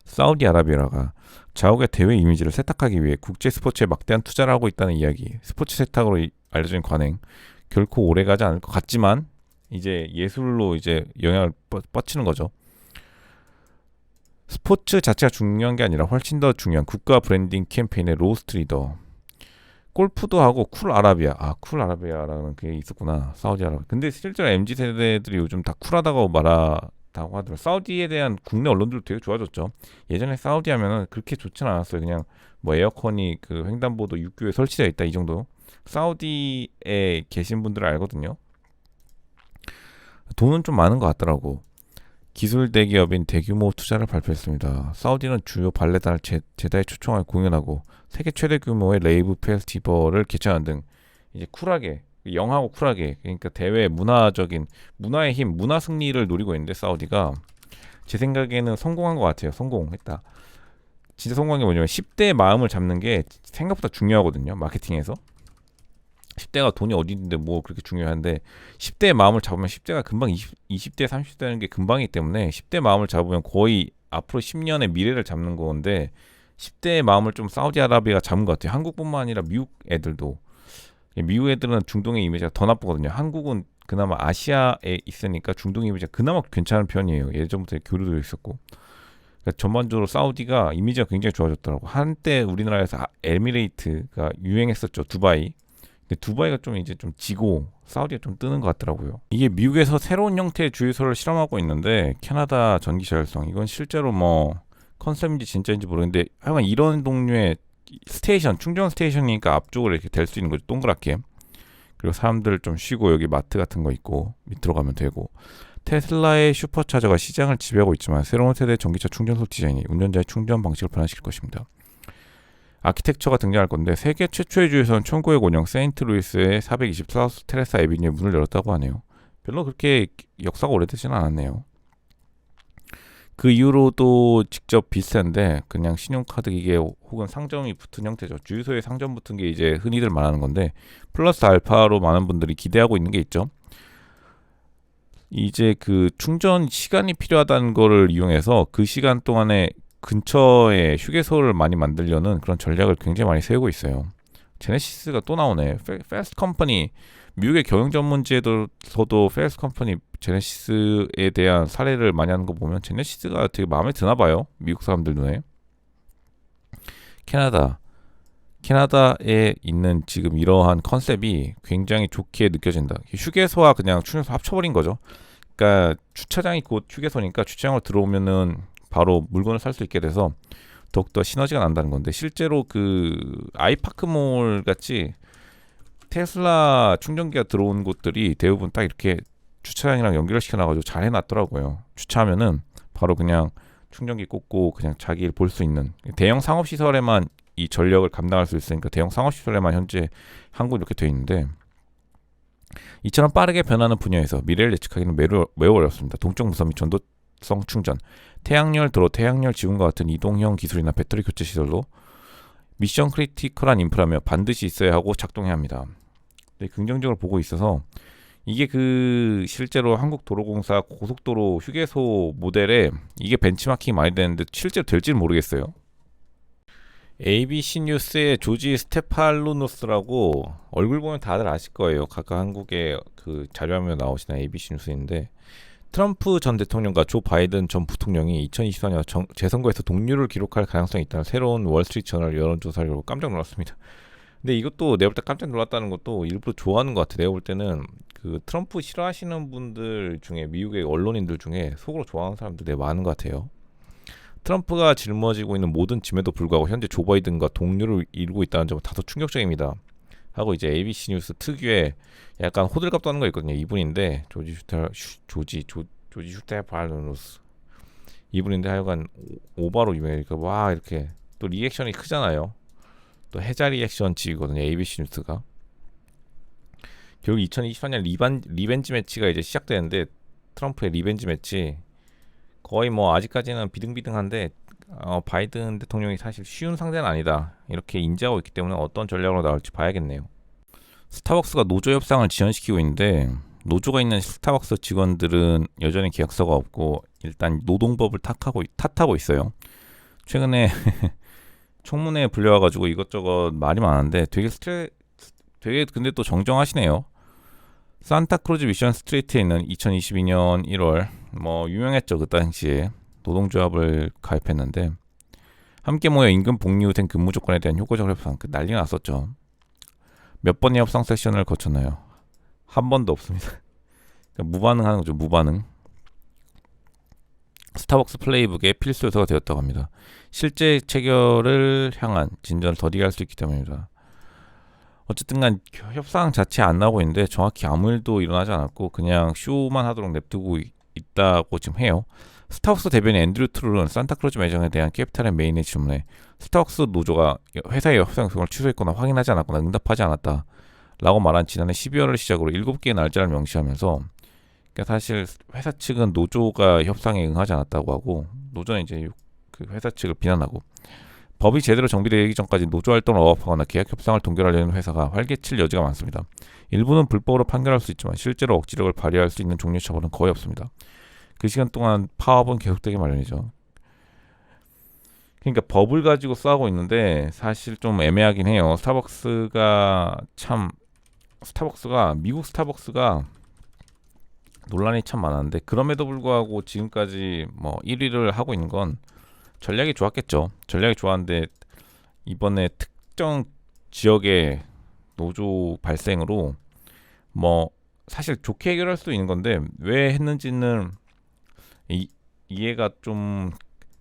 사우디아라비아가 자국의 대외 이미지를 세탁하기 위해 국제 스포츠에 막대한 투자를 하고 있다는 이야기. 스포츠 세탁으로 알려진 관행 결코 오래가지 않을 것 같지만 이제 예술로 이제 영향을 뻗치는 거죠. 스포츠 자체가 중요한 게 아니라 훨씬 더 중요한 국가 브랜딩 캠페인의 로스트 리더. 골프도 하고 쿨아라비아. 쿨아라비아라는 게 있었구나. 사우디아라비아. 근데 실제로 MZ 세대들이 요즘 다 쿨하다고 말하다고 하더라고요. 사우디에 대한 국내 언론들도 되게 좋아졌죠. 예전에 사우디 하면은 그렇게 좋진 않았어요. 그냥 뭐 에어컨이 그 횡단보도 육교에 설치되어 있다 이 정도. 사우디에 계신 분들은 알거든요. 돈은 좀 많은 것 같더라고. 기술 대기업인 대규모 투자를 발표했습니다. 사우디는 주요 발레단을 제다에 초청하여 공연하고 세계 최대 규모의 레이브 페스티벌을 개최하는 등 이제 쿨하게 영하고 쿨하게 그러니까 대외 문화적인 문화의 힘, 문화 승리를 노리고 있는데 사우디가 제 생각에는 성공한 것 같아요. 성공했다. 진짜 성공한 게 뭐냐면 10대의 마음을 잡는 게 생각보다 중요하거든요. 마케팅에서. 10대가 돈이 어디 있는데 뭐 그렇게 중요한데 10대의 마음을 잡으면 10대가 금방 20대 30대 되는 게 금방이기 때문에 10대 마음을 잡으면 거의 앞으로 10년의 미래를 잡는 건데 10대의 마음을 좀 사우디아라비아가 잡은 것 같아요. 한국뿐만 아니라 미국 애들도. 미국 애들은 중동의 이미지가 더 나쁘거든요. 한국은 그나마 아시아에 있으니까 중동 이미지가 그나마 괜찮은 편이에요. 예전부터 교류도 있었고. 그러니까 전반적으로 사우디가 이미지가 굉장히 좋아졌더라고. 한때 우리나라에서 에미레이트가 유행했었죠. 두바이. 근데 두바이가 좀 이제 좀 지고 사우디가 좀 뜨는 것 같더라고요. 이게 미국에서 새로운 형태의 주유소를 실험하고 있는데 캐나다 전기차 열성 이건 실제로 뭐 컨셉인지 진짜인지 모르겠는데 하여간 이런 종류의 스테이션 충전 스테이션이니까 앞쪽으로 이렇게 될 수 있는 거죠. 동그랗게. 그리고 사람들 좀 쉬고 여기 마트 같은 거 있고 밑으로 가면 되고 테슬라의 슈퍼차저가 시장을 지배하고 있지만 새로운 세대의 전기차 충전소 디자인이 운전자의 충전 방식을 변화시킬 것입니다. 아키텍처가 등장할 건데 세계 최초의 주유소는 1905년 세인트루이스의 420 사우스 테레사 애비뉴에 문을 열었다고 하네요. 별로 그렇게 역사가 오래되지는 않았네요. 그 이후로도 직접 비슷한데 그냥 신용카드 기계 혹은 상점이 붙은 형태죠. 주유소에 상점 붙은 게 이제 흔히들 말하는 건데 플러스 알파로 많은 분들이 기대하고 있는 게 있죠. 이제 그 충전 시간이 필요하다는 거를 이용해서 그 시간 동안에 근처에 휴게소를 많이 만들려는 그런 전략을 굉장히 많이 세우고 있어요. 제네시스가 또 나오네. 패스트 컴퍼니 미국의 경영 전문지에서도 패스트 컴퍼니 제네시스에 대한 사례를 많이 하는 거 보면 제네시스가 되게 마음에 드나 봐요. 미국 사람들 눈에. 캐나다에 있는 지금 이러한 컨셉이 굉장히 좋게 느껴진다. 휴게소와 그냥 충전소 합쳐버린 거죠. 그러니까 주차장이 곧 휴게소니까 주차장으로 들어오면은 바로 물건을 살 수 있게 돼서 더욱더 시너지가 난다는 건데 실제로 그 아이파크몰 같이 테슬라 충전기가 들어온 곳들이 대부분 딱 이렇게 주차장이랑 연결을 시켜놔가지고 잘 해놨더라고요. 주차하면은 바로 그냥 충전기 꽂고 그냥 자기 일 볼 수 있는 대형 상업시설에만 이 전력을 감당할 수 있으니까 대형 상업시설에만 현재 한국 이렇게 돼 있는데 이처럼 빠르게 변하는 분야에서 미래를 예측하기는 매우 어렵습니다. 동적 무선 및 전도성 충전, 태양열 도로, 태양열 지붕과 같은 이동형 기술이나 배터리 교체 시설로 미션 크리티컬한 인프라며 반드시 있어야 하고 작동해야 합니다. 네, 긍정적으로 보고 있어서 이게 그 실제로 한국도로공사 고속도로 휴게소 모델에 이게 벤치마킹이 많이 되는데 실제로 될지는 모르겠어요. ABC 뉴스의 조지 스테팔로노스라고 얼굴 보면 다들 아실 거예요. 각각 한국의 그 자료화면에 나오시는 ABC 뉴스인데 트럼프 전 대통령과 조 바이든 전 부통령이 2024년 재선거에서 동률을 기록할 가능성이 있다는 새로운 월스트리트 저널 여론조사를 보고 깜짝 놀랐습니다. 근데 이것도 내가 볼 때 깜짝 놀랐다는 것도 일부러 좋아하는 것 같아. 내가 볼 때는 그 트럼프 싫어하시는 분들 중에 미국의 언론인들 중에 속으로 좋아하는 사람들 되게 많은 것 같아요. 트럼프가 짊어지고 있는 모든 짐에도 불구하고 현재 조 바이든과 동률을 이루고 있다는 점은 다소 충격적입니다. 하고 이제 ABC 뉴스 특유의 약간 호들갑 떠는 거 있거든요. 이분인데 조지 슈테팔로노스 이분인데 하여간 오바로 유명해니까 와 이렇게 또 리액션이 크잖아요. 또 해자 리액션치거든요. ABC 뉴스가 결국 2024년 리벤지 매치가 이제 시작되는데 트럼프의 리벤지 매치 거의 뭐 아직까지는 비등비등한데 바이든 대통령이 사실 쉬운 상대는 아니다 이렇게 인지하고 있기 때문에 어떤 전략으로 나올지 봐야겠네요. 스타벅스가 노조 협상을 지연시키고 있는데 노조가 있는 스타벅스 직원들은 여전히 계약서가 없고 일단 노동법을 탓하고 있어요. 최근에 청문회에 불려와가지고 이것저것 말이 많은데 되게 근데 또 정정하시네요. 산타크루즈 미션 스트리트에 있는 2022년 1월 뭐 유명했죠. 그 당시에 노동조합을 가입했는데 함께 모여 임금 복리후생 근무 조건에 대한 효과적 협상 난리가 났었죠. 몇 번의 협상 세션을 거쳤나요? 한 번도 없습니다. 그러니까 무반응하는 거죠. 무반응. 스타벅스 플레이북의 필수 요소가 되었다고 합니다. 실제 체결을 향한 진전을 더디게 할 수 있기 때문입니다. 어쨌든 간 협상 자체 안 나오고 있는데 정확히 아무 일도 일어나지 않았고 그냥 쇼만 하도록 냅두고 있다고 지금 해요. 스타벅스 대변인 앤드류 트룰은 산타크루즈 매장에 대한 캐피탈의 메인의 질문에 스타벅스 노조가 회사의 협상 요청을 취소했거나 확인하지 않았거나 응답하지 않았다 라고 말한 지난해 12월을 시작으로 7개의 날짜를 명시하면서 그러니까 사실 회사 측은 노조가 협상에 응하지 않았다고 하고 노조는 이제 그 회사 측을 비난하고 법이 제대로 정비되기 전까지 노조 활동을 억압하거나 계약 협상을 동결하려는 회사가 활개칠 여지가 많습니다. 일부는 불법으로 판결할 수 있지만 실제로 억지력을 발휘할 수 있는 종류 처벌은 거의 없습니다. 그 시간 동안 파업은 계속되기 마련이죠. 그러니까 법을 가지고 싸우고 있는데 사실 좀 애매하긴 해요. 미국 스타벅스가 논란이 참 많았는데 그럼에도 불구하고 지금까지 뭐 1위를 하고 있는 건 전략이 좋았겠죠. 전략이 좋았는데 이번에 특정 지역의 노조 발생으로 뭐 사실 좋게 해결할 수도 있는 건데 왜 했는지는 이해가 좀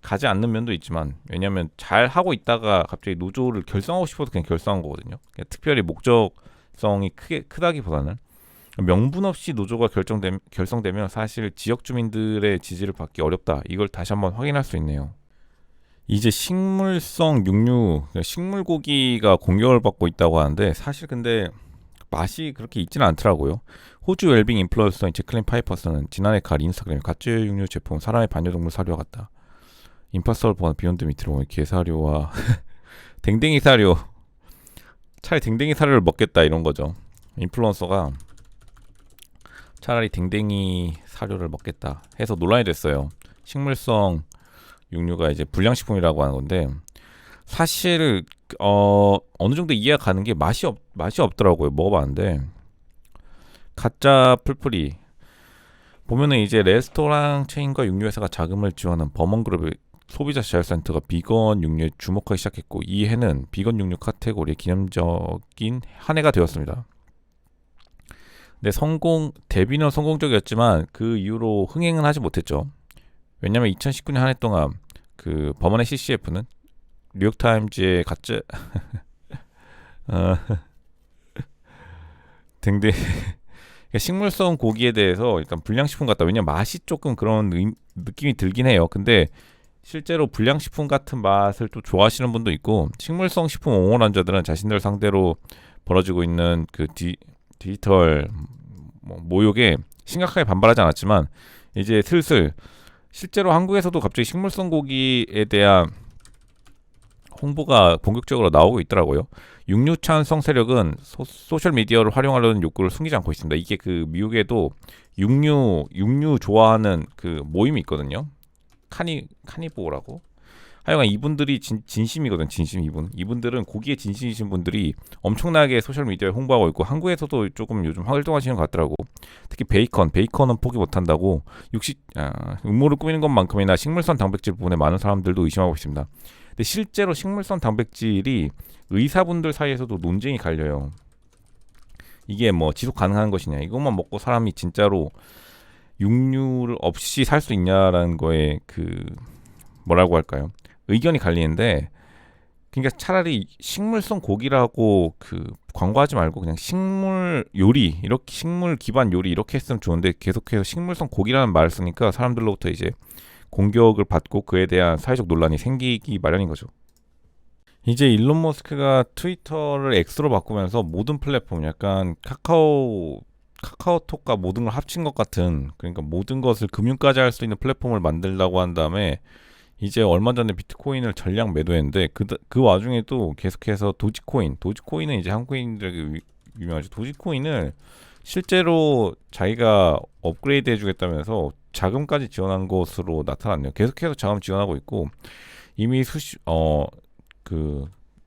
가지 않는 면도 있지만 왜냐하면 잘 하고 있다가 갑자기 노조를 결성하고 싶어서 그냥 결성한 거거든요. 그냥 특별히 목적성이 크다기보다는 명분 없이 노조가 결성되면 사실 지역 주민들의 지지를 받기 어렵다. 이걸 다시 한번 확인할 수 있네요. 이제 식물성 육류, 식물고기가 공격을 받고 있다고 하는데 사실 근데 맛이 그렇게 있지는 않더라고요. 호주 웰빙 인플루언서인 제클린 파이퍼스는 지난해 가을 인스타그램에 가짜 육류 제품 사람의 반려동물 사료와 같다. 임파서를 보는 비욘드 미트로 게사료와 댕댕이 사료 차라리 댕댕이 사료를 먹겠다 이런 거죠. 인플루언서가 차라리 댕댕이 사료를 먹겠다 해서 논란이 됐어요. 식물성 육류가 이제 불량식품이라고 하는 건데 사실 어느 정도 이해가 가는 게 맛이 없더라고요. 먹어봤는데 가짜 풀뿌리 보면은 이제 레스토랑 체인과 육류 회사가 자금을 지원한 버먼그룹의 소비자 자율센터가 비건 육류에 주목하기 시작했고 이 해는 비건 육류 카테고리의 기념적인 한 해가 되었습니다. 근데 데뷔는 성공적이었지만 그 이후로 흥행은 하지 못했죠. 왜냐면 2019년 한 해 동안 그 버먼의 CCF는 뉴욕타임즈의 가짜 댕댕 식물성 고기에 대해서 일단 불량식품 같다. 왜냐면 맛이 조금 그런 느낌이 들긴 해요. 근데 실제로 불량식품 같은 맛을 또 좋아하시는 분도 있고 식물성 식품 옹호론자들은 자신들 상대로 벌어지고 있는 그 디지털 모욕에 심각하게 반발하지 않았지만 이제 슬슬 실제로 한국에서도 갑자기 식물성 고기에 대한 홍보가 본격적으로 나오고 있더라고요. 육류 찬성 세력은 소셜 미디어를 활용하려는 욕구를 숨기지 않고 있습니다. 이게 그 미국에도 육류 좋아하는 그 모임이 있거든요. 카니보라고. 하여간 이분들이 진심이거든. 이분들은 고기에 진심이신 분들이 엄청나게 소셜 미디어에 홍보하고 있고 한국에서도 조금 요즘 활동하시는 것 같더라고. 특히 베이컨은 포기 못한다고 음모를 꾸미는 것만큼이나 식물성 단백질 부분에 많은 사람들도 의심하고 있습니다. 근데 실제로 식물성 단백질이 의사분들 사이에서도 논쟁이 갈려요. 이게 뭐 지속 가능한 것이냐, 이것만 먹고 사람이 진짜로 육류를 없이 살 수 있냐라는 거에 그 뭐라고 할까요? 의견이 갈리는데, 그러니까 차라리 식물성 고기라고 그 광고하지 말고 그냥 식물 요리, 이렇게 식물 기반 요리 이렇게 했으면 좋은데 계속해서 식물성 고기라는 말을 쓰니까 사람들로부터 이제 공격을 받고 그에 대한 사회적 논란이 생기기 마련인 거죠. 이제 일론 머스크가 트위터를 X로 바꾸면서 모든 플랫폼, 약간 카카오톡과 모든 걸 합친 것 같은, 그러니까 모든 것을 금융까지 할 수 있는 플랫폼을 만들려고 한 다음에 이제 얼마 전에 비트코인을 전량 매도했는데 그 와중에도 계속해서 도지코인은 이제 한국인들에게 유명하죠. 도지코인을 실제로 자기가 업그레이드 해주겠다면서 자금까지 지원한 것으로 나타났네요. 계속해서 자금 지원하고 있고, 이미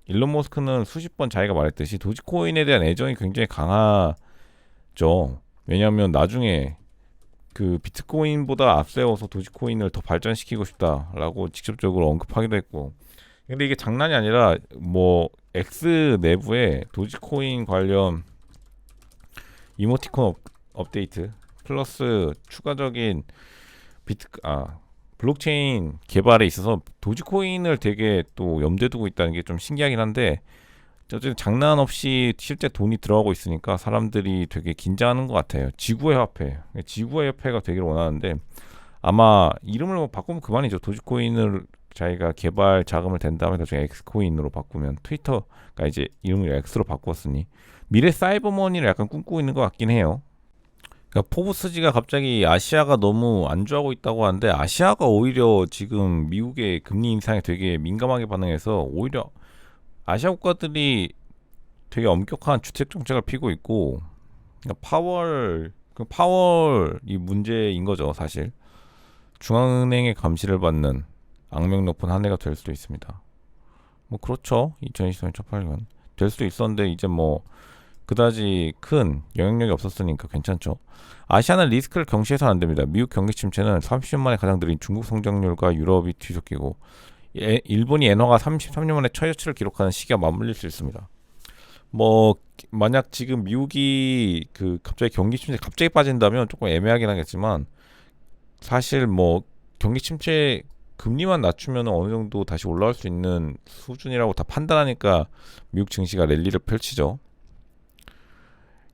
일론 머스크는 수십 번 자기가 말했듯이 도지코인에 대한 애정이 굉장히 강하죠. 왜냐하면 나중에 그 비트코인보다 앞세워서 도지코인을 더 발전시키고 싶다라고 직접적으로 언급하기도 했고, 근데 이게 장난이 아니라 뭐 X 내부에 도지코인 관련 이모티콘 업데이트 플러스 추가적인 비트 블록체인 개발에 있어서 도지코인을 되게 또 염두에 두고 있다는 게 좀 신기하긴 한데, 어쨌든 장난 없이 실제 돈이 들어가고 있으니까 사람들이 되게 긴장하는 것 같아요. 지구의 협회가 되기를 원하는데, 아마 이름을 뭐 바꾸면 그만이죠. 도지코인을 자기가 개발 자금을 댄 다음에 나중에 엑스코인으로 바꾸면, 트위터가 이제 이름을 X로 바꾸었으니 미래 사이버머니를 약간 꿈꾸고 있는 것 같긴 해요. 그러니까 포브스지가 갑자기 아시아가 너무 안주하고 있다고 하는데, 아시아가 오히려 지금 미국의 금리 인상에 되게 민감하게 반응해서 오히려 아시아 국가들이 되게 엄격한 주택 정책을 피고 있고, 그러니까 파월이 문제인 거죠. 사실 중앙은행의 감시를 받는 악명 높은 한 해가 될 수도 있습니다. 뭐 그렇죠. 2023년 첫 8년 될 수도 있었는데 이제 뭐 그다지 큰 영향력이 없었으니까 괜찮죠. 아시아는 리스크를 경시해서는 안 됩니다. 미국 경기 침체는 30년 만에 가장 느린 중국 성장률과 유럽이 뒤섞이고, 일본이 엔화가 33년 만에 최저치를 기록하는 시기가 맞물릴 수 있습니다. 뭐 만약 지금 미국이 그 갑자기 경기 침체 갑자기 빠진다면 조금 애매하긴 하겠지만, 사실 뭐 경기 침체 금리만 낮추면 어느 정도 다시 올라올 수 있는 수준이라고 다 판단하니까 미국 증시가 랠리를 펼치죠.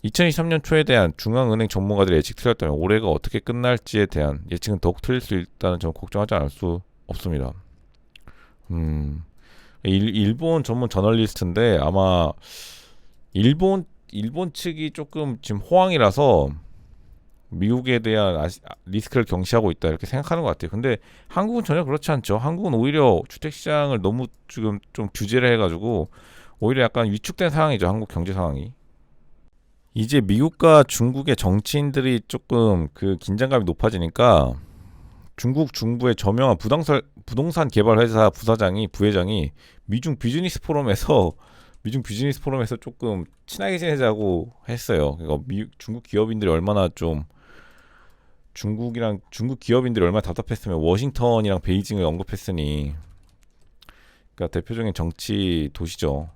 2023년 초에 대한 중앙은행 전문가들의 예측 틀렸다면 올해가 어떻게 끝날지에 대한 예측은 더욱 틀릴 수 있다는 점 걱정하지 않을 수 없습니다. 일본 전문 저널리스트인데 아마 일본 측이 조금 지금 호황이라서 미국에 대한 리스크를 경시하고 있다 이렇게 생각하는 것 같아요. 근데 한국은 전혀 그렇지 않죠. 한국은 오히려 주택시장을 너무 지금 좀 규제를 해가지고 오히려 약간 위축된 상황이죠. 한국 경제 상황이. 이제 미국과 중국의 정치인들이 조금 그 긴장감이 높아지니까 중국 중부의 저명한 부동산 개발 회사 부회장이 미중 비즈니스 포럼에서 조금 친하게 지내자고 했어요. 그러니까 중국 기업인들이 얼마나 답답했으면 워싱턴이랑 베이징을 언급했으니. 그러니까 대표적인 정치 도시죠.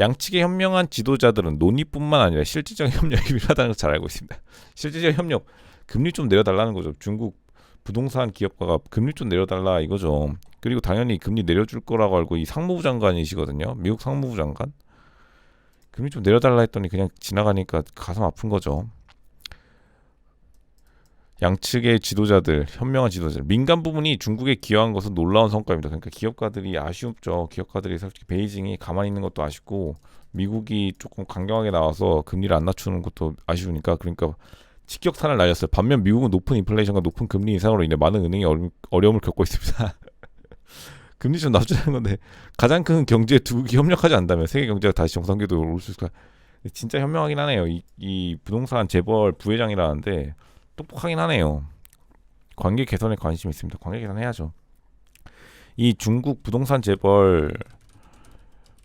양측의 현명한 지도자들은 논의뿐만 아니라 실질적 협력이 필요하다는 걸 잘 알고 있습니다. 실질적 협력, 금리 좀 내려달라는 거죠. 중국 부동산 기업가가 금리 좀 내려달라 이거죠. 그리고 당연히 금리 내려줄 거라고 알고 이 상무부 장관이시거든요. 미국 상무부 장관. 금리 좀 내려달라 했더니 그냥 지나가니까 가슴 아픈 거죠. 양측의 현명한 지도자들, 민간 부분이 중국에 기여한 것은 놀라운 성과입니다. 그러니까 기업가들이 아쉬웠죠. 기업가들이 솔직히 베이징이 가만히 있는 것도 아쉽고, 미국이 조금 강경하게 나와서 금리를 안 낮추는 것도 아쉬우니까, 그러니까 직격탄을 날렸어요. 반면 미국은 높은 인플레이션과 높은 금리 인상으로 인해 많은 은행이 어려움을 겪고 있습니다. 금리 좀 낮추는 건데 가장 큰 경제 두 국이 협력하지 않다면 세계 경제가 다시 정상궤도로 올 수 있을까? 진짜 현명하긴 하네요. 이 부동산 재벌 부회장이라는데 똑똑하긴 하네요. 관계 개선에 관심이 있습니다. 관계 개선해야죠. 이 중국 부동산 재벌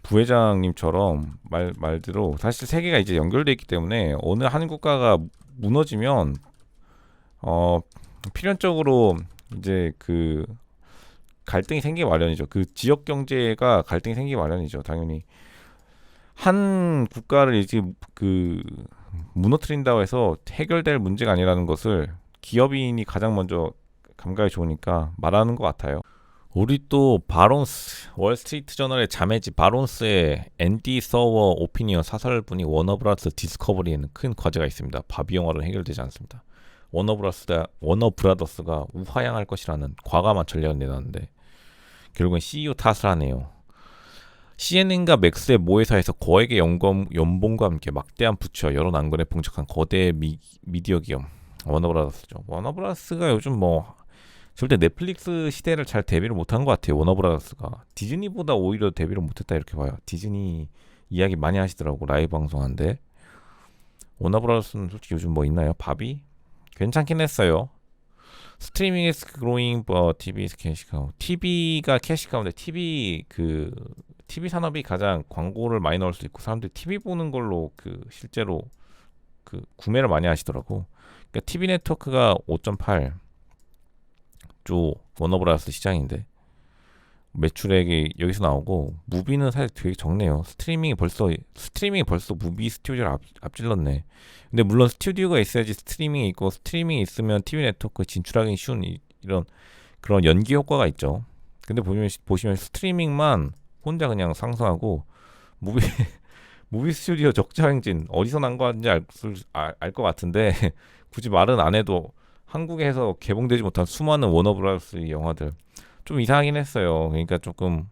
부회장님처럼 말대로 사실 세계가 이제 연결돼 있기 때문에 어느 한 국가가 무너지면 필연적으로 이제 그 갈등이 생기기 마련이죠. 그 지역 경제가 갈등이 생기기 마련이죠. 당연히 한 국가를 이제 그 무너뜨린다고 해서 해결될 문제가 아니라는 것을 기업인이 가장 먼저 감각이 좋으니까 말하는 것 같아요. 우리 또 바론스, 월스트리트 저널의 자매지 바론스의 앤디 서워 오피니언 사설분이 워너브라더스 디스커버리에는 큰 과제가 있습니다. 바비 영화로는 해결되지 않습니다. 워너브라더스가 우하향할 것이라는 과감한 전략을 내놨는데 결국엔 CEO 탓을 하네요. CNN과 맥스의 모회사에서 거액의 연봉과 함께 막대한 부채와 여러 난관에 봉착한 거대 미디어 기업 워너브라더스죠. 워너브라더스가 요즘 뭐 절대 넷플릭스 시대를 잘 대비를 못한 것 같아요. 워너브라더스가 디즈니보다 오히려 대비를 못했다 이렇게 봐요. 디즈니 이야기 많이 하시더라고 라이브 방송하는데. 워너브라더스는 솔직히 요즘 뭐 있나요? 바비? 괜찮긴 했어요. 스트리밍 is growing but TV is cash cow. TV가 캐시 카우인데 TV 산업이 가장 광고를 많이 넣을 수 있고 사람들이 TV 보는 걸로 그 실제로 그 구매를 많이 하시더라고. 그러니까 TV 네트워크가 5.8조 워너브라더스 시장인데 매출액이 여기서 나오고 무비는 사실 되게 적네요. 스트리밍이 벌써 무비 스튜디오를 앞질렀네. 근데 물론 스튜디오가 있어야지 스트리밍이 있고 스트리밍이 있으면 TV 네트워크에 진출하기 쉬운 이런 그런 연기 효과가 있죠. 근데 보시면 스트리밍만 혼자 그냥 상승하고 무비 무비 스튜디오 적자 행진 어디서 난 건지 알 것 같은데 굳이 말은 안 해도 한국에서 개봉되지 못한 수많은 워너브라더스 영화들 좀 이상하긴 했어요. 그러니까 조금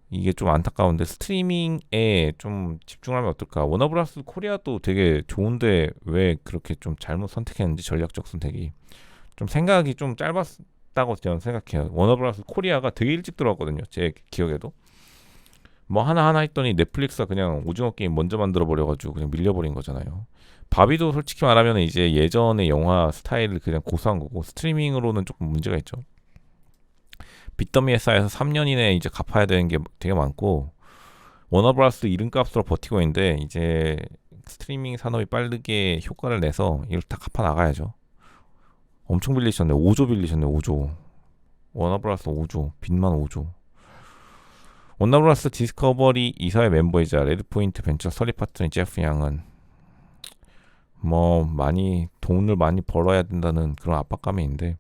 이게 좀 안타까운데 스트리밍에 좀 집중하면 어떨까? 워너브라더스 코리아도 되게 좋은데 왜 그렇게 좀 잘못 선택했는지 전략적 선택이 좀 생각이 좀 짧았다고 저는 생각해요. 워너브라더스 코리아가 되게 일찍 들어왔거든요. 제 기억에도 뭐 하나하나 했더니 넷플릭스가 그냥 오징어 게임 먼저 만들어 버려가지고 그냥 밀려버린 거잖아요. 바비도 솔직히 말하면 이제 예전의 영화 스타일을 그냥 고수한 거고 스트리밍으로는 조금 문제가 있죠. 빚더미에 쌓여서 3년 이내에 이제 갚아야 되는 게 되게 많고 워너브라더스 이름값으로 버티고 있는데 이제 스트리밍 산업이 빠르게 효과를 내서 이걸 다 갚아 나가야죠. 엄청 빌리셨네. 5조 빌리셨네. 5조. 워너브라더스 5조. 빚만 5조. 워너브라더스 디스커버리 이사회 멤버이자 레드포인트 벤처 설립 파트너인 제프 양은 뭐 많이 돈을 많이 벌어야 된다는 그런 압박감이 있는데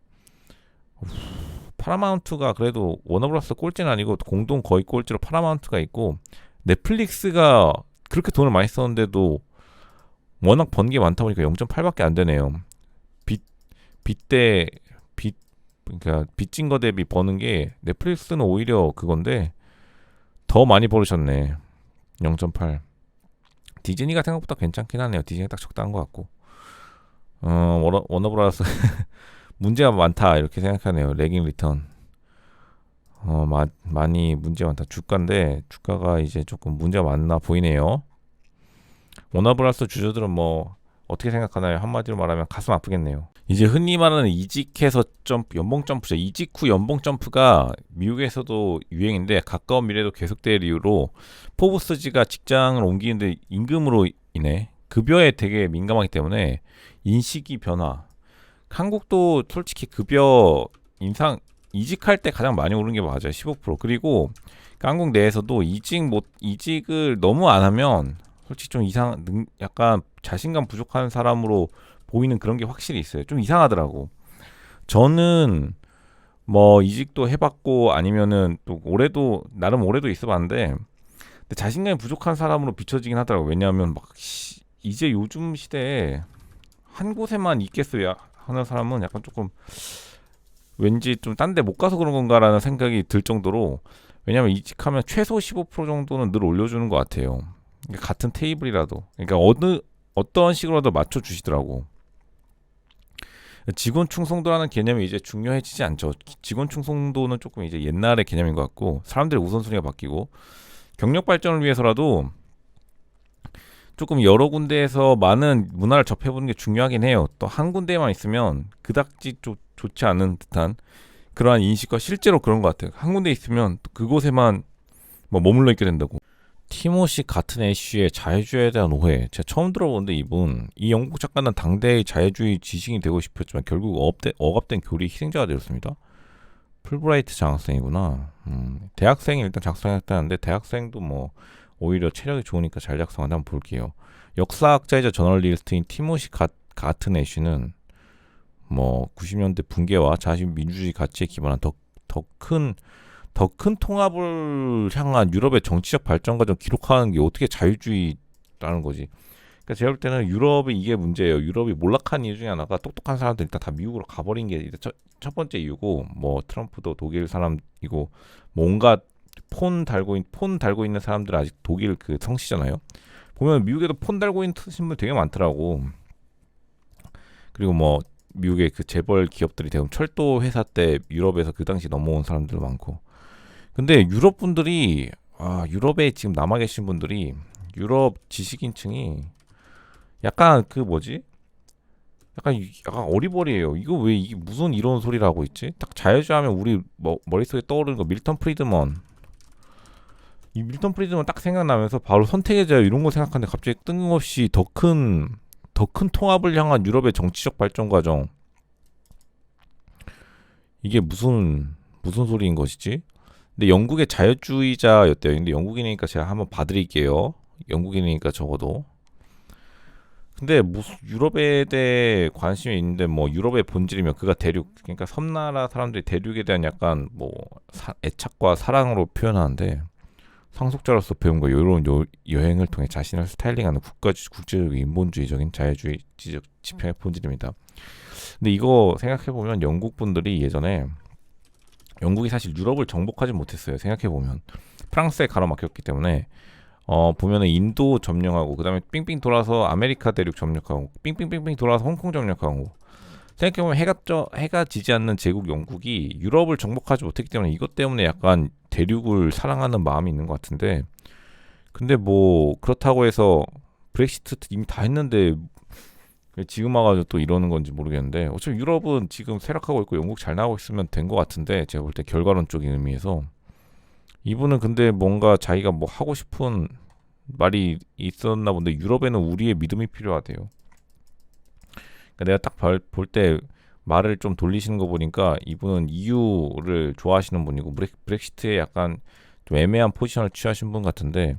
파라마운트가 그래도 워너브라더스 꼴찌는 아니고 공동 거의 꼴찌로 파라마운트가 있고 넷플릭스가 그렇게 돈을 많이 썼는데도 워낙 번 게 많다 보니까 0.8밖에 안 되네요. 빚대 빚 그러니까 빚진 거 대비 버는 게 넷플릭스는 오히려 그건데 더 많이 벌으셨네. 0.8. 디즈니가 생각보다 괜찮긴 하네요. 디즈니가 딱 적당한 것 같고. 워너브라더스 문제가 많다 이렇게 생각하네요. 레깅 리턴. 많이 문제가 많다. 주가가 이제 조금 문제가 많나 보이네요. 워너브라더스 주주들은 뭐 어떻게 생각하나요? 한마디로 말하면 가슴 아프겠네요. 이제 흔히 말하는 이직해서 연봉 점프죠. 이직 후 연봉 점프가 미국에서도 유행인데 가까운 미래도 계속될 이유로 포브스지가 직장을 옮기는데 임금으로 인해 급여에 되게 민감하기 때문에 인식이 변화. 한국도 솔직히 급여 인상 이직할 때 가장 많이 오르는 게 맞아요. 15%. 그리고 한국 내에서도 이직을 너무 안 하면 솔직히 좀 약간 자신감 부족한 사람으로 보이는 그런 게 확실히 있어요. 좀 이상하더라고. 저는 뭐 이직도 해봤고 아니면은 또 나름 올해도 있어봤는데 근데 자신감이 부족한 사람으로 비춰지긴 하더라고. 왜냐하면 막 이제 요즘 시대에 한 곳에만 있겠어요 하는 사람은 약간 조금 왠지 좀 딴 데 못 가서 그런 건가라는 생각이 들 정도로 왜냐하면 이직하면 최소 15% 정도는 늘 올려주는 것 같아요. 그러니까 같은 테이블이라도 그러니까 어떤 식으로라도 맞춰주시더라고. 직원 충성도라는 개념이 이제 중요해지지 않죠. 직원 충성도는 조금 이제 옛날의 개념인 것 같고 사람들의 우선순위가 바뀌고 경력 발전을 위해서라도 조금 여러 군데에서 많은 문화를 접해보는 게 중요하긴 해요. 또 한 군데에만 있으면 그닥지 좋지 않은 듯한 그러한 인식과 실제로 그런 것 같아요. 한 군데 있으면 또 그곳에만 뭐 머물러 있게 된다고. 티모시 같은 애쉬의 자유주의에 대한 오해. 제가 처음 들어보는데 이 영국 작가는 당대의 자유주의 지식이 되고 싶었지만 결국 억압된 교리 희생자가 되었습니다. 풀브라이트 장학생이구나. 대학생이 일단 작성했다는데 대학생도 뭐 오히려 체력이 좋으니까 잘 작성한다. 한번 볼게요. 역사학자이자 저널리스트인 티모시 같은 애쉬는 뭐 90년대 붕괴와 자유민주주의 가치에 기반한 더 큰 통합을 향한 유럽의 정치적 발전 과정 기록하는 게 어떻게 자유주의라는 거지. 그러니까 제가 볼 때는 유럽이 이게 문제예요. 유럽이 몰락한 이유 중에 하나가 똑똑한 사람들 일단 다 미국으로 가버린 게 첫 번째 이유고 뭐 트럼프도 독일 사람이고 뭐 온갖 폰 달고 있는 사람들 아직 독일 그 성씨잖아요. 보면 미국에도 폰 달고 있는 분들 되게 많더라고. 그리고 뭐 미국의 그 재벌 기업들이 대부분 철도 회사 때 유럽에서 그 당시 넘어온 사람들 많고. 근데 유럽에 지금 남아 계신 분들이 유럽 지식인층이 약간 약간 어리버리해요. 이게 무슨 이런 소리를 하고 있지? 딱 자유주의하면 우리 머릿속에 떠오르는 거 밀턴 프리드먼. 이 밀턴 프리드먼 딱 생각나면서 바로 선택의 자유 이런 거 생각하는데 갑자기 뜬금없이 더 큰 더 큰 통합을 향한 유럽의 정치적 발전 과정. 이게 무슨 소리인 것이지? 근데 영국의 자유주의자였대요. 근데 영국인이니까 제가 한번 봐드릴게요. 영국인이니까 적어도. 근데 무슨 유럽에 대해 관심이 있는데 뭐 유럽의 본질이면 그가 대륙, 그러니까 섬나라 사람들이 대륙에 대한 약간 뭐 애착과 사랑으로 표현하는데, 상속자로서 배운 거 이런 여행을 통해 자신을 스타일링하는 국제적 인본주의적인 자유주의적 지평의 본질입니다. 근데 이거 생각해보면 영국 분들이 예전에, 영국이 사실 유럽을 정복하지 못했어요. 생각해보면 프랑스에 가로막혔기 때문에 보면은 인도 점령하고, 그 다음에 삥삥 돌아서 아메리카 대륙 점령하고, 삥삥삥삥 돌아서 홍콩 점령하고. 생각해보면 해가 지지 않는 제국 영국이 유럽을 정복하지 못했기 때문에 이것 때문에 약간 대륙을 사랑하는 마음이 있는 것 같은데, 근데 뭐 그렇다고 해서 브렉시트 이미 다 했는데 왜 지금 와가지고 또 이러는 건지 모르겠는데, 어차피 유럽은 지금 쇠락하고 있고 영국 잘 나가고 있으면 된 것 같은데, 제가 볼 때 결과론적인 의미에서. 이분은 근데 뭔가 자기가 뭐 하고 싶은 말이 있었나 본데, 유럽에는 우리의 믿음이 필요하대요. 그러니까 내가 딱 볼 때 말을 좀 돌리시는 거 보니까 이분은 EU를 좋아하시는 분이고, 브렉시트에 약간 좀 애매한 포지션을 취하신 분 같은데,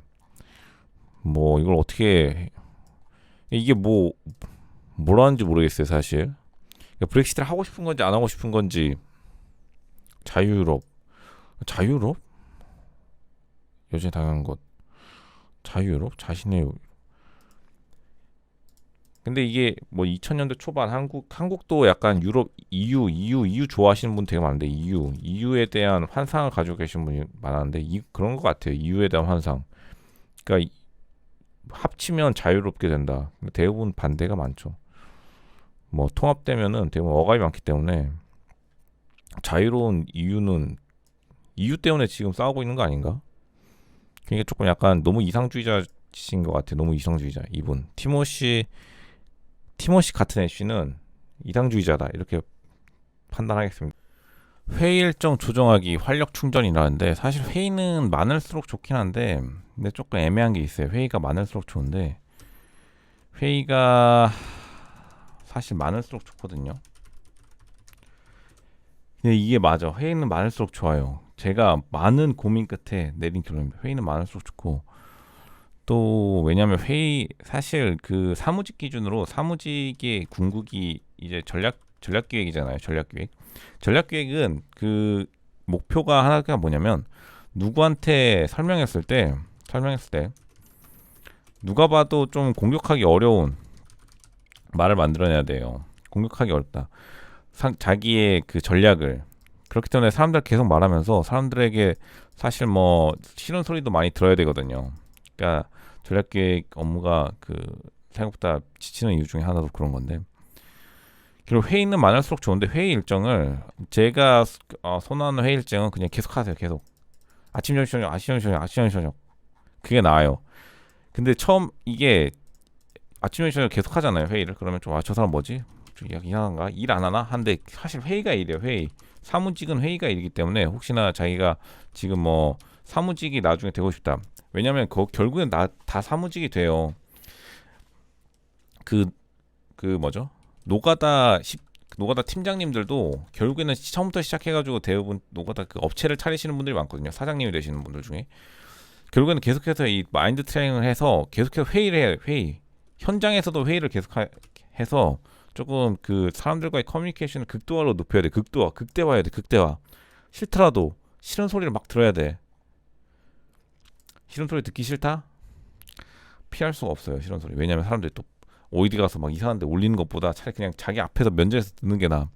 뭐 이걸 어떻게, 이게 뭐라는지 모르겠어요 사실. 그러니까 브렉시트를 하고 싶은 건지 안 하고 싶은 건지. 자유유럽 여전히 당한 것. 자유유럽 자신의. 근데 이게 뭐 2000년대 초반 한국도 약간 유럽 EU 좋아하시는 분 되게 많은데, EU에 대한 환상을 가지고 계신 분이 많았는데, 그런 것 같아요. EU에 대한 환상. 그러니까 합치면 자유롭게 된다. 근데 대부분 반대가 많죠. 뭐 통합되면은 대부분 억압이 많기 때문에, 자유로운 이유는 EU 때문에 지금 싸우고 있는 거 아닌가? 그러니까 조금 약간 너무 이상주의자신 것 같아요. 너무 이상주의자. 이분 티모시 같은 애쉬는 이상주의자다, 이렇게 판단하겠습니다. 회의 일정 조정하기, 활력 충전이라는데, 사실 회의는 많을수록 좋긴 한데, 근데 조금 애매한 게 있어요. 회의가 많을수록 좋은데, 회의가 사실 많을수록 좋거든요. 근데 이게 맞아. 회의는 많을수록 좋아요. 제가 많은 고민 끝에 내린 결론입니다. 회의는 많을수록 좋고, 또 왜냐면 회의, 사실 그 사무직 기준으로, 사무직의 궁극이 이제 전략기획이잖아요. 전략기획은 그 목표가 하나가 뭐냐면, 누구한테 설명했을 때 누가 봐도 좀 공격하기 어려운 말을 만들어내야 돼요. 공격하기 어렵다. 자기의 그 전략을. 그렇기 때문에 사람들 계속 말하면서 사람들에게 사실 뭐 싫은 소리도 많이 들어야 되거든요. 그러니까 전략기획 업무가 그 생각보다 지치는 이유 중에 하나도 그런 건데, 그리고 회의는 많을수록 좋은데, 회의 일정을 제가 선호하는 회의 일정은 그냥 계속 하세요. 계속 아침 점심 저녁 그게 나아요. 근데 처음 이게 아침 점심 저녁 계속 하잖아요, 회의를. 그러면 좀 저 사람 뭐지? 좀 이상한가? 일 안 하나? 한데 사실 회의가 일이에요. 회의. 사무직은 회의가 일이기 때문에, 혹시나 자기가 지금 뭐 사무직이 나중에 되고 싶다. 왜냐면 결국엔 다 사무직이 돼요. 그 뭐죠? 노가다 팀장님들도 결국에는 처음부터 시작해가지고 대부분 노가다 그 업체를 차리시는 분들이 많거든요. 사장님이 되시는 분들 중에. 결국에는 계속해서 이 마인드 트레이닝을 해서 계속해서 회의를 해요. 회의. 현장에서도 회의를 계속해서 조금 그 사람들과의 커뮤니케이션을 극도화로 높여야 돼. 극대화해야 돼. 극대화. 싫더라도 싫은 소리를 막 들어야 돼. 싫은 소리 듣기 싫다? 피할 수가 없어요. 싫은 소리. 왜냐면 사람들이 또 어디 가서 막 이상한 데 올리는 것보다 차라리 그냥 자기 앞에서 면전에서 듣는 게 나아.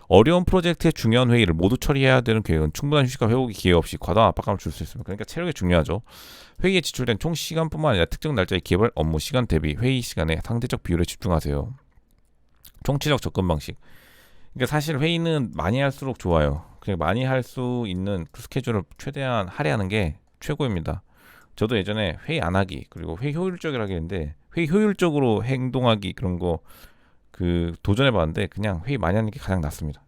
어려운 프로젝트의 중요한 회의를 모두 처리해야 되는 계획은 충분한 휴식과 회복의 기회 없이 과도한 압박감을 줄 수 있습니다. 그러니까 체력이 중요하죠. 회의에 지출된 총 시간뿐만 아니라 특정 날짜의 개발 업무 시간 대비 회의 시간의 상대적 비율에 집중하세요. 총체적 접근 방식. 그러니까 사실 회의는 많이 할수록 좋아요. 그냥 많이 할 수 있는 그 스케줄을 최대한 할애하는 게 최고입니다. 저도 예전에 회의 안 하기, 그리고 회의 효율적이라고 했는데, 회의 효율적으로 행동하기, 그런 거 그 도전해 봤는데 그냥 회의 많이 하는 게 가장 낫습니다.